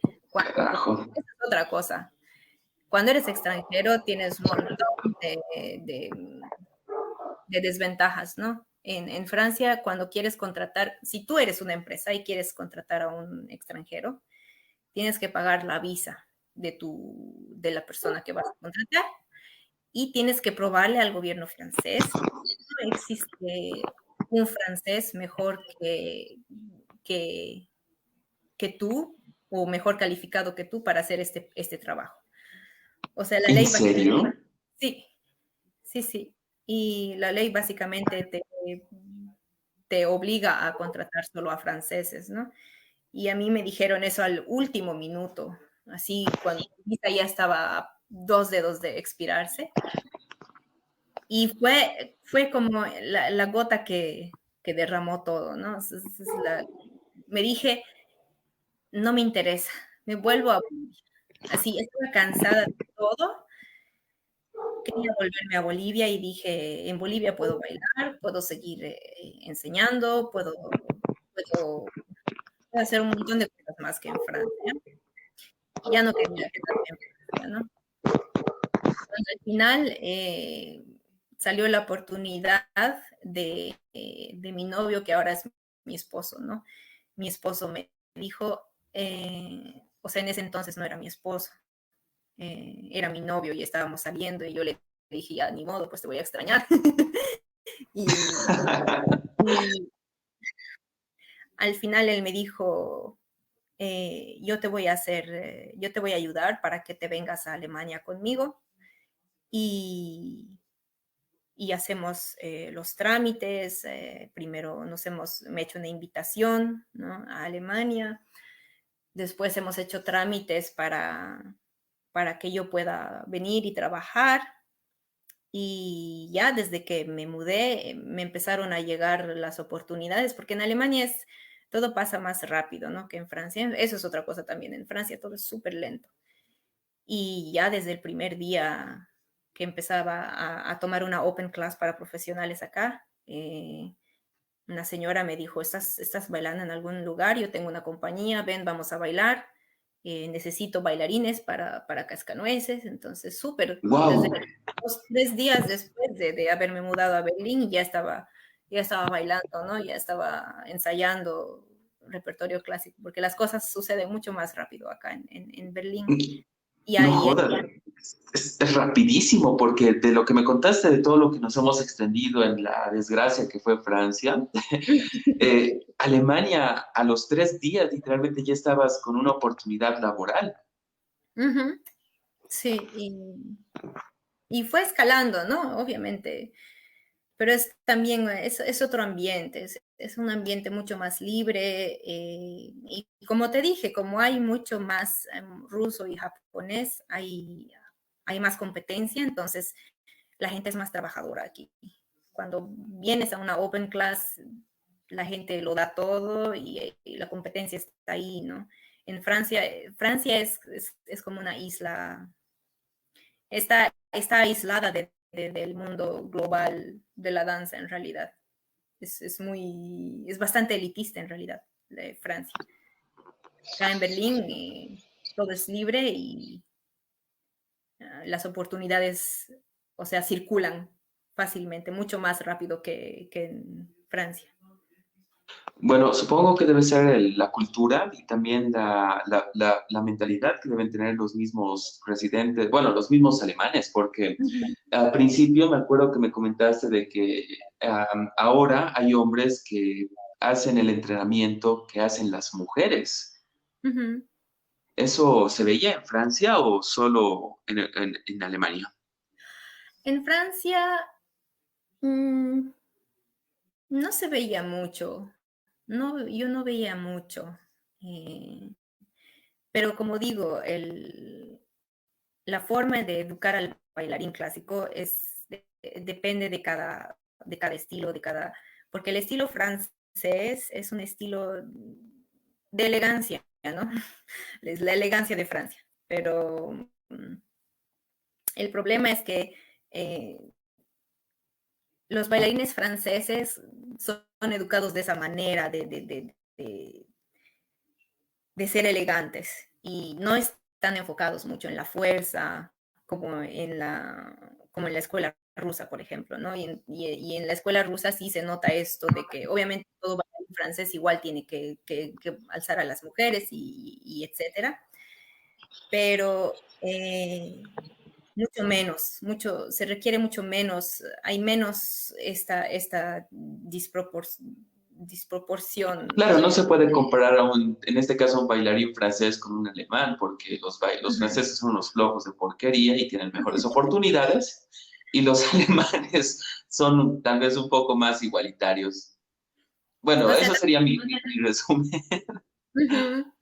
Carajo. esa es otra cosa. Cuando eres extranjero tienes un montón de desventajas, ¿no? En Francia, cuando quieres contratar, si tú eres una empresa y quieres contratar a un extranjero, tienes que pagar la visa de la persona que vas a contratar y tienes que probarle al gobierno francés que no existe un francés mejor que, que tú o mejor calificado que tú para hacer este trabajo. O sea, la ¿En ley, serio? sí, sí, sí. Y la ley básicamente te obliga a contratar solo a franceses, ¿no? Y a mí me dijeron eso al último minuto, así cuando mi visa ya estaba a 2 dedos de expirarse. Y fue como la gota que derramó todo, ¿no? Me dije, no me interesa, me vuelvo a Bolivia. Así, estaba cansada de todo, quería volverme a Bolivia y dije, en Bolivia puedo bailar, puedo seguir enseñando, puedo hacer un montón de cosas más que en Francia. Y ya no quería quedarme en Francia, ¿no? Al final salió la oportunidad de mi novio, que ahora es mi esposo, ¿no? Mi esposo me dijo, o sea, en ese entonces no era mi esposo, era mi novio y estábamos saliendo y yo le dije, ya, ni modo, pues te voy a extrañar. y, y al final él me dijo, yo te voy a ayudar para que te vengas a Alemania conmigo y, y hacemos los trámites. Primero me he hecho una invitación, ¿no?, a Alemania. Después hemos hecho trámites para que yo pueda venir y trabajar. Y ya desde que me mudé, me empezaron a llegar las oportunidades, porque en Alemania todo pasa más rápido, ¿no?, que en Francia. Eso es otra cosa también. En Francia todo es súper lento. Y ya desde el primer día que empezaba a tomar una open class para profesionales acá, una señora me dijo, ¿estás bailando en algún lugar? Yo tengo una compañía, ven, vamos a bailar. Necesito bailarines para Cascanueces. Entonces, súper, desde Wow. 2, 3 días después de haberme mudado a Berlín, ya estaba bailando, ¿no? Ya estaba ensayando repertorio clásico, porque las cosas suceden mucho más rápido acá en Berlín. Y No ahí, jodas, es rapidísimo porque de lo que me contaste de todo lo que nos hemos extendido en la desgracia que fue Francia, Alemania a los 3 días literalmente ya estabas con una oportunidad laboral. ujú, sí, y fue escalando, ¿no? Obviamente, pero es otro ambiente, es un ambiente mucho más libre, y como te dije, como hay mucho más ruso y japonés, hay más competencia, entonces la gente es más trabajadora aquí. Cuando vienes a una open class, la gente lo da todo y la competencia está ahí, ¿no? En Francia es como una isla, está aislada del mundo global de la danza en realidad. Es bastante elitista en realidad, de Francia. Acá en Berlín todo es libre y las oportunidades, o sea, circulan fácilmente, mucho más rápido que en Francia. Bueno, supongo que debe ser la cultura y también la mentalidad que deben tener los mismos residentes, bueno, los mismos alemanes, porque Ujú, al principio me acuerdo que me comentaste de que ahora hay hombres que hacen el entrenamiento que hacen las mujeres. ujú. ¿Eso se veía en Francia o solo en Alemania? En Francia mm, no se veía mucho, no, yo no veía mucho, eh, pero como digo, la forma de educar al bailarín clásico depende de cada estilo, porque el estilo francés es un estilo de elegancia, ¿no? Es la elegancia de Francia, pero el problema es que eh, los bailarines franceses son educados de esa manera, de ser elegantes y no están enfocados mucho en la fuerza como en la escuela rusa, por ejemplo, ¿no? Y en la escuela rusa sí se nota esto de que obviamente todo bailarín francés igual tiene que alzar a las mujeres y etcétera, pero mucho menos, se requiere mucho menos, hay menos esta disproporción. Claro, no se puede comparar en este caso, a un bailarín francés con un alemán, porque los Ujú. franceses son unos flojos de porquería y tienen mejores oportunidades, y los alemanes son tal vez un poco más igualitarios. Bueno, O sea, eso sería mi resumen. ujú.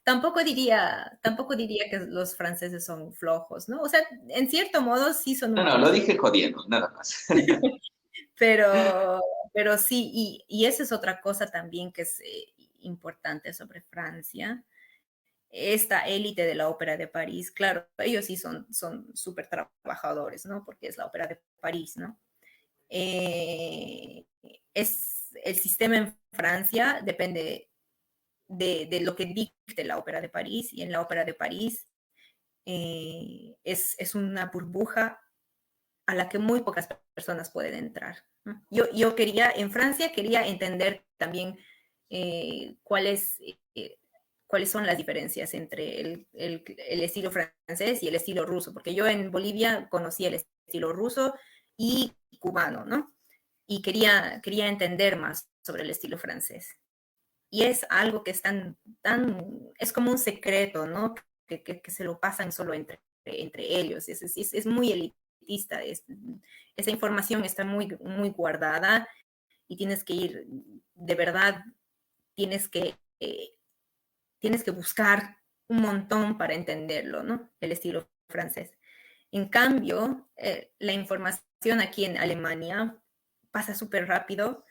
Tampoco diría que los franceses son flojos, ¿no? O sea, en cierto modo sí son No, un no, lo poco, dije jodiendo, nada más. pero, pero sí, y esa es otra cosa también que es importante sobre Francia. Esta élite de la Ópera de París, claro, ellos sí son súper trabajadores, ¿no? Porque es la Ópera de París, ¿no? Eh, es el sistema en Francia depende de lo que dicte la Ópera de París, y en la Ópera de París es una burbuja a la que muy pocas personas pueden entrar, ¿no? Yo quería, en Francia, quería entender también cuáles, cuáles son las diferencias entre el estilo francés y el estilo ruso, porque yo en Bolivia conocí el estilo ruso y cubano, ¿no? Y quería entender más sobre el estilo francés. Y es algo que es es como un secreto, ¿no? Que se lo pasan solo entre ellos. Es muy elitista. Esa información está muy guardada y tienes que ir, de verdad, tienes que, eh, tienes que buscar un montón para entenderlo, ¿no? El estilo francés. En cambio, la información aquí en Alemania pasa súper rápido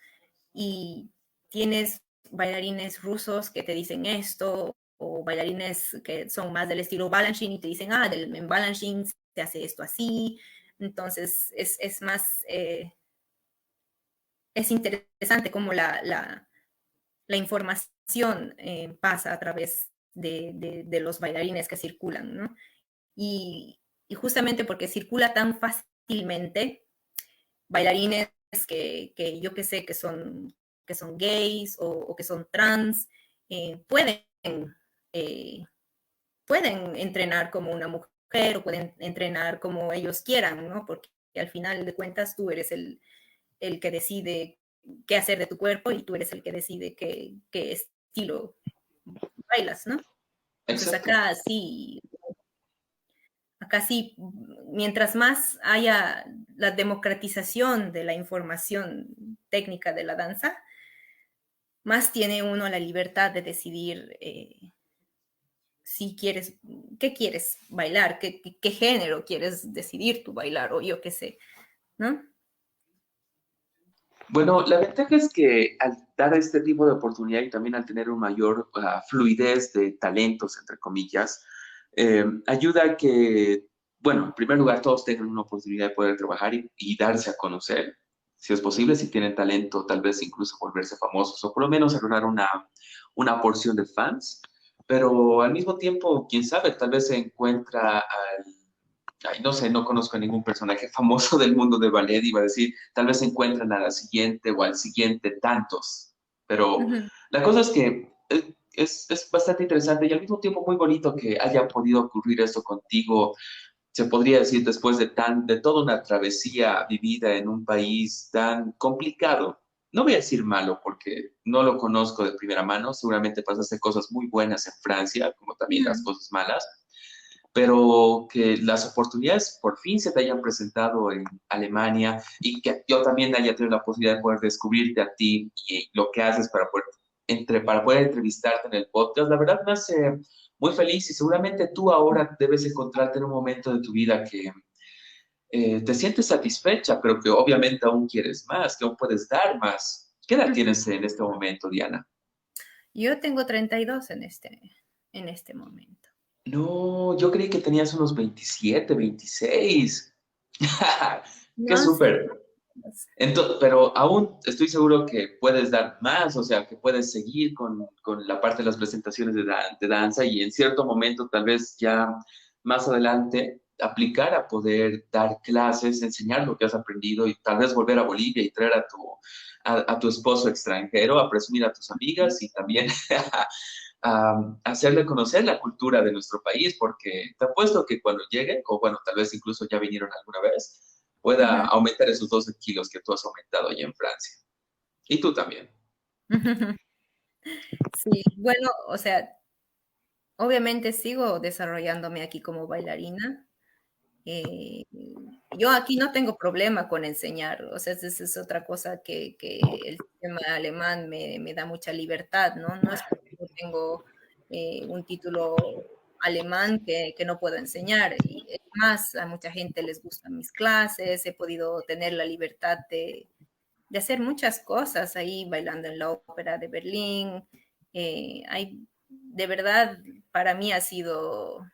y tienes bailarines rusos que te dicen esto, o bailarines que son más del estilo Balanchine y te dicen, en Balanchine se hace esto así. Entonces, es más, es interesante cómo la información pasa a través de los bailarines que circulan, ¿no? Y justamente porque circula tan fácilmente, bailarines que yo que sé que son gays o que son trans, pueden, eh, pueden entrenar como una mujer o pueden entrenar como ellos quieran, ¿no? Porque al final de cuentas tú eres el que decide qué hacer de tu cuerpo y tú eres el que decide qué estilo bailas, ¿no? Entonces Exacto. acá sí, mientras más haya la democratización de la información técnica de la danza, más tiene uno la libertad de decidir si quieres, qué quieres bailar, qué género quieres decidir tú bailar, o yo qué sé, ¿no? Bueno, la ventaja es que al dar este tipo de oportunidad y también al tener una mayor fluidez de talentos, entre comillas, ayuda a que, bueno, en primer lugar, todos tengan una oportunidad de poder trabajar y darse a conocer, si es posible, si tienen talento, tal vez incluso volverse famosos o por lo menos agarrar una porción de fans, pero al mismo tiempo, quién sabe, tal vez se encuentra ay, no sé, no conozco a ningún personaje famoso del mundo de ballet, iba a decir, tal vez se encuentran a la siguiente o al siguiente tantos, pero Ujú. la cosa es que es bastante interesante y al mismo tiempo muy bonito que haya podido ocurrir esto contigo, se podría decir, después de toda una travesía vivida en un país tan complicado. No voy a decir malo porque no lo conozco de primera mano, seguramente pasaste cosas muy buenas en Francia, como también las Ujú. cosas malas, pero que las oportunidades por fin se te hayan presentado en Alemania y que yo también haya tenido la posibilidad de poder descubrirte a ti y lo que haces para poder entrevistarte en el podcast, la verdad me hace muy feliz y seguramente tú ahora debes encontrarte en un momento de tu vida que te sientes satisfecha, pero que obviamente aún quieres más, que aún puedes dar más. ¿Qué edad Ujú. tienes en este momento, Diana? Yo tengo 32 en este momento. No, yo creí que tenías unos 27, 26. ¡Qué No, sí. súper! Pero aún estoy seguro que puedes dar más, o sea, que puedes seguir con la parte de las presentaciones de danza y en cierto momento, tal vez ya más adelante, aplicar a poder dar clases, enseñar lo que has aprendido y tal vez volver a Bolivia y traer a tu esposo extranjero, a presumir a tus amigas y también hacerle conocer la cultura de nuestro país, porque te apuesto que cuando lleguen, o bueno, tal vez incluso ya vinieron alguna vez, pueda Ujú. aumentar esos 12 kilos que tú has aumentado allá en Francia. Y tú también. Sí, bueno, o sea, obviamente sigo desarrollándome aquí como bailarina. Eh, yo aquí no tengo problema con enseñar, o sea, esa es otra cosa que el sistema alemán me da mucha libertad, ¿no? No es porque yo tengo un título alemán que no puedo enseñar. Y es más, a mucha gente les gustan mis clases, he podido tener la libertad de hacer muchas cosas ahí bailando en la ópera de Berlín. De verdad, para mí ha sido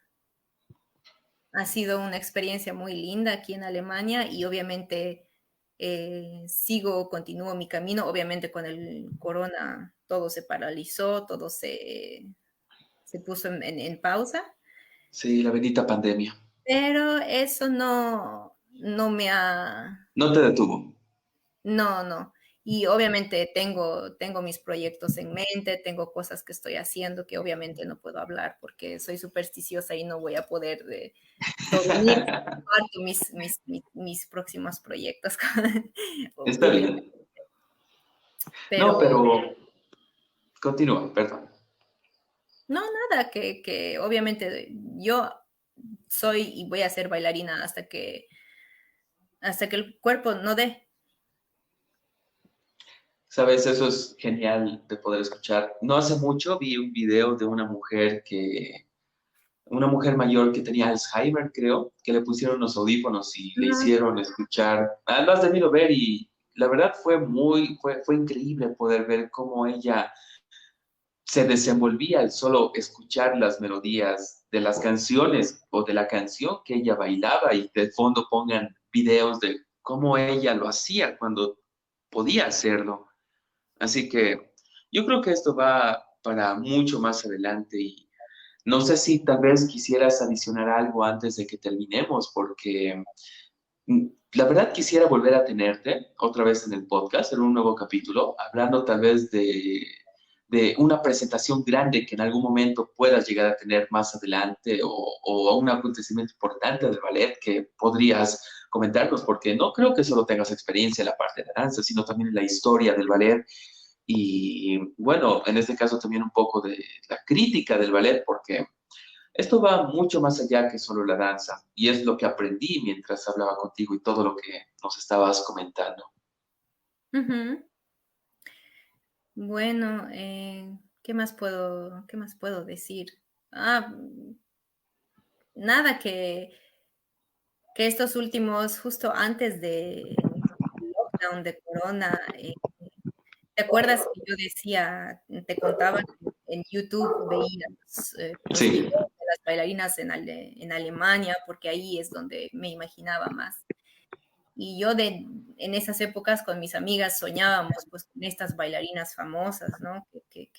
una experiencia muy linda aquí en Alemania y obviamente continúo mi camino. Obviamente con el corona todo se paralizó, se puso en pausa, Sí, la bendita pandemia. pero eso no me ha. No te detuvo. No, no. Y obviamente tengo mis proyectos en mente, tengo cosas que estoy haciendo que obviamente no puedo hablar porque soy supersticiosa y no voy a poder dormir si comparto mis próximos proyectos Está públicamente. bien. No, Pero pero continúa, perdón. no, nada, que obviamente yo soy y voy a ser bailarina hasta que el cuerpo no dé. Sabes, eso es genial de poder escuchar. No hace mucho vi un video de una mujer mayor que tenía Alzheimer, creo, que le pusieron los audífonos y le Ujú. hicieron escuchar. Ah, lo has debido ver y la verdad fue increíble poder ver cómo ella se desenvolvía al solo escuchar las melodías de las canciones o de la canción que ella bailaba y de fondo pongan videos de cómo ella lo hacía cuando podía hacerlo. Así que yo creo que esto va para mucho más adelante y no sé si tal vez quisieras adicionar algo antes de que terminemos, porque la verdad quisiera volver a tenerte otra vez en el podcast, en un nuevo capítulo, hablando tal vez de una presentación grande que en algún momento puedas llegar a tener más adelante o un acontecimiento importante del ballet que podrías comentarnos, porque no creo que solo tengas experiencia en la parte de la danza, sino también en la historia del ballet y bueno, en este caso también un poco de la crítica del ballet, porque esto va mucho más allá que solo la danza, y es lo que aprendí mientras hablaba contigo y todo lo que nos estabas comentando. Ujú. Bueno, qué más puedo decir? Ah, nada, que estos últimos, justo antes del lockdown de Corona, ¿te acuerdas que yo decía, te contaba que en YouTube veía los videos Sí, de las bailarinas en Alemania, porque ahí es donde me imaginaba más? Y yo en esas épocas con mis amigas soñábamos pues con estas bailarinas famosas, ¿no? Que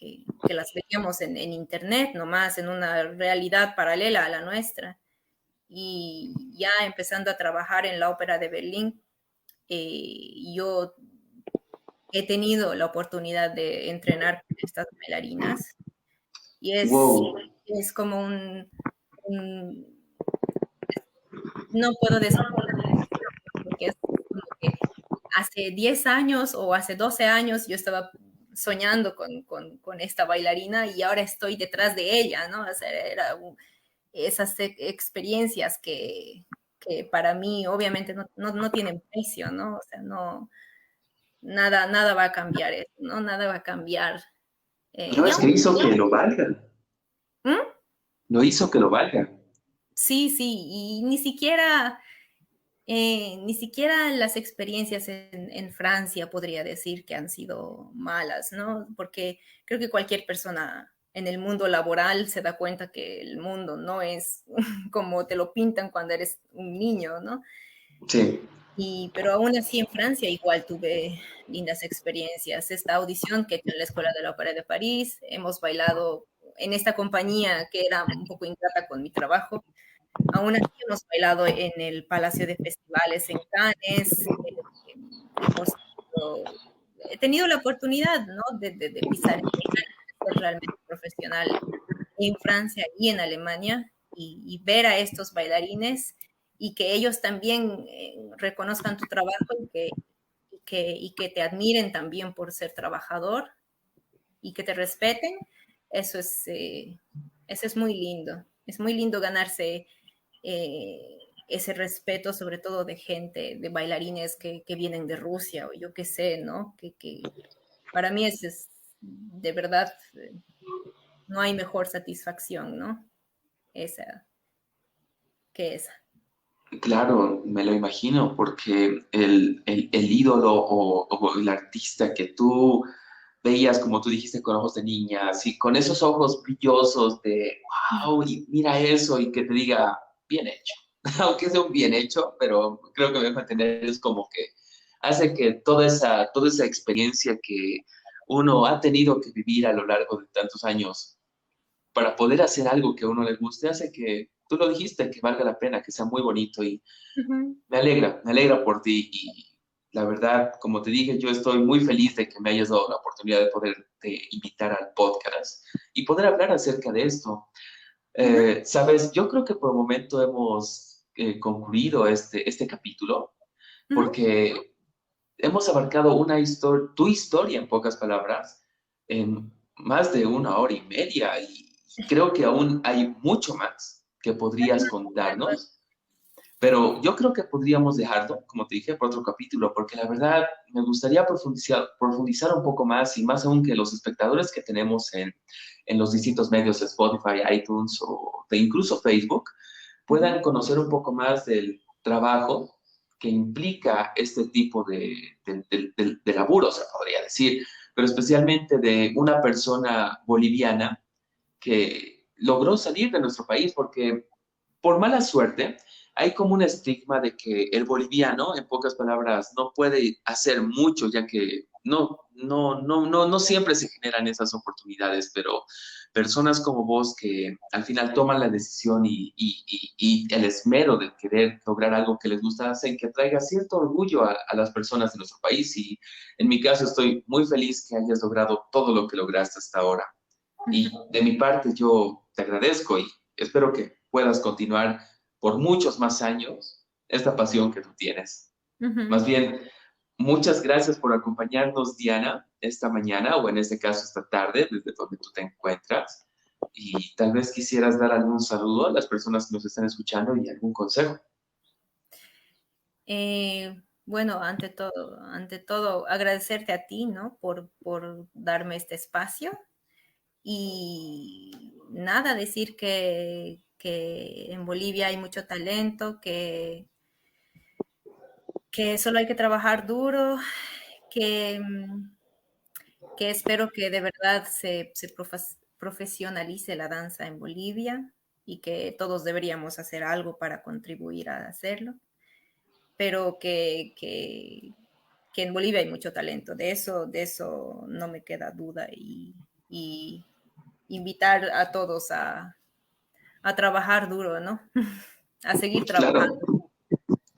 las veíamos en internet nomás, en una realidad paralela a la nuestra. Y ya empezando a trabajar en la Ópera de Berlín, yo he tenido la oportunidad de entrenar con estas bailarinas y wow. es como no puedo describirlo porque es como que hace 10 años o hace 12 años yo estaba soñando con esta bailarina y ahora estoy detrás de ella, ¿no? O sea, esas experiencias que para mí obviamente no tienen precio, ¿no? O sea, no, nada va a cambiar eso, ¿no? Nada va a cambiar. No, Y es que aún, hizo que lo valga, ¿Mm? lo hizo que lo valga. Sí, sí, y ni siquiera las experiencias en Francia podría decir que han sido malas, ¿no? Porque creo que cualquier persona en el mundo laboral se da cuenta que el mundo no es como te lo pintan cuando eres un niño, ¿no? Sí, Pero aún así en Francia igual tuve lindas experiencias. Esta audición que he hecho en la Escuela de la Ópera de París, hemos bailado en esta compañía que era un poco ingrata con mi trabajo. Aún así hemos bailado en el Palacio de Festivales en Cannes. Hemos he tenido la oportunidad, ¿no? de pisar escenas, de ser realmente profesional en Francia y en Alemania y ver a estos bailarines y que ellos también reconozcan tu trabajo y que te admiren también por ser trabajador. y que te respeten, eso es muy lindo. Es muy lindo ganarse ese respeto, sobre todo de gente, de bailarines que vienen de Rusia o yo qué sé, ¿no? Que para mí es de verdad, no hay mejor satisfacción, ¿no? Esa que esa. Claro, me lo imagino, porque el ídolo o el artista que tú veías, como tú dijiste, con ojos de niña, así, con esos ojos brillosos de, wow, y mira eso, y que te diga, bien hecho, aunque sea un bien hecho, pero creo que me deja entender, es como que hace que toda esa experiencia que uno ha tenido que vivir a lo largo de tantos años para poder hacer algo que a uno le guste, hace que, tú lo dijiste, que valga la pena, que sea muy bonito y Ujú. me alegra por ti y la verdad, como te dije, yo estoy muy feliz de que me hayas dado la oportunidad de poderte invitar al podcast y poder hablar acerca de esto. Ujú. Sabes, yo creo que por el momento hemos concluido este capítulo Ujú. porque hemos abarcado tu historia en pocas palabras en más de 1 hora y media y creo que aún hay mucho más que podrías contarnos. Pero yo creo que podríamos dejarlo, como te dije, por otro capítulo, porque la verdad me gustaría profundizar un poco más y más aún que los espectadores que tenemos en los distintos medios, Spotify, iTunes o de incluso Facebook, Ujú. puedan conocer un poco más del trabajo que implica este tipo de laburo, se podría decir, pero especialmente de una persona boliviana que logró salir de nuestro país, porque por mala suerte, hay como un estigma de que el boliviano, en pocas palabras, no puede hacer mucho, ya que no siempre se generan esas oportunidades, pero personas como vos que al final toman la decisión y el esmero de querer lograr algo que les gusta hacen que traiga cierto orgullo a las personas de nuestro país. Y en mi caso estoy muy feliz que hayas logrado todo lo que lograste hasta ahora. Ujú. Y de mi parte yo te agradezco y espero que puedas continuar por muchos más años esta pasión que tú tienes. Ujú. Más bien, muchas gracias por acompañarnos, Diana, esta mañana o en este caso esta tarde, desde donde tú te encuentras. Y tal vez quisieras dar algún saludo a las personas que nos están escuchando y algún consejo. Bueno, ante todo, agradecerte a ti, ¿no? Por darme este espacio y nada, decir que en Bolivia hay mucho talento, que solo hay que trabajar duro, que, que espero que de verdad profesionalice la danza en Bolivia y que todos deberíamos hacer algo para contribuir a hacerlo, pero que en Bolivia hay mucho talento, de eso no me queda duda y invitar a todos a trabajar duro, ¿no? A seguir Claro, trabajando.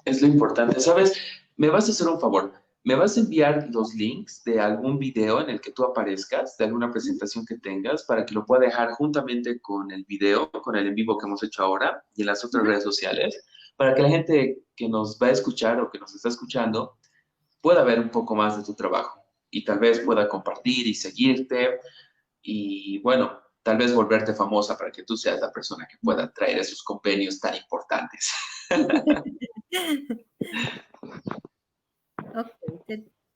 es lo importante. ¿Sabes? Me vas a hacer un favor. Me vas a enviar los links de algún video en el que tú aparezcas, de alguna presentación que tengas, para que lo pueda dejar juntamente con el video, con el en vivo que hemos hecho ahora y en las otras Ujú. redes sociales, para que la gente que nos va a escuchar o que nos está escuchando pueda ver un poco más de tu trabajo y tal vez pueda compartir y seguirte y bueno, tal vez volverte famosa para que tú seas la persona que pueda traer esos convenios tan importantes. Ok,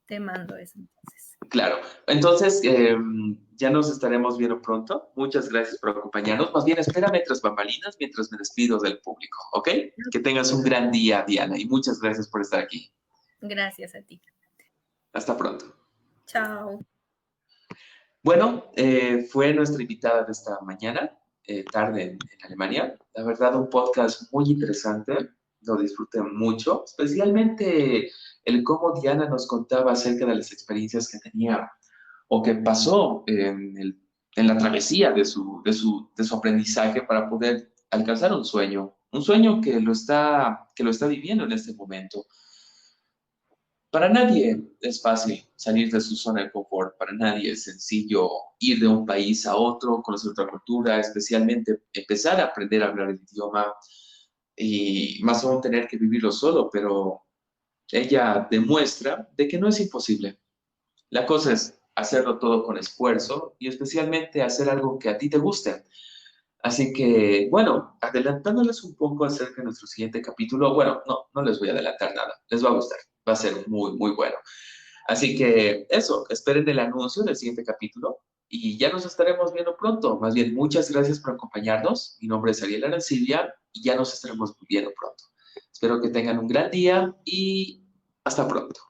te mando eso entonces. Claro. Entonces, ya nos estaremos viendo pronto. Muchas gracias por acompañarnos. Más bien, espérame tras bambalinas mientras me despido del público, ¿ok? Que tengas un gran día, Diana, y muchas gracias por estar aquí. Gracias a ti. Hasta pronto. Chao. Bueno, fue nuestra invitada de esta mañana, tarde en Alemania. La verdad, un podcast muy interesante. Lo disfruté mucho, especialmente el cómo Diana nos contaba acerca de las experiencias que tenía o que pasó en la travesía de su aprendizaje para poder alcanzar un sueño que lo está viviendo en este momento. Para nadie es fácil salir de su zona de confort, para nadie es sencillo ir de un país a otro, conocer otra cultura, especialmente empezar a aprender a hablar el idioma y más aún tener que vivirlo solo, pero ella demuestra de que no es imposible. La cosa es hacerlo todo con esfuerzo y especialmente hacer algo que a ti te guste. Así que, bueno, adelantándoles un poco acerca de nuestro siguiente capítulo, bueno, no les voy a adelantar nada, les va a gustar, va a ser muy, muy bueno. Así que eso, esperen el anuncio del siguiente capítulo y ya nos estaremos viendo pronto. Más bien, muchas gracias por acompañarnos. Mi nombre es Ariel Arancibia y ya nos estaremos viendo pronto. Espero que tengan un gran día y hasta pronto.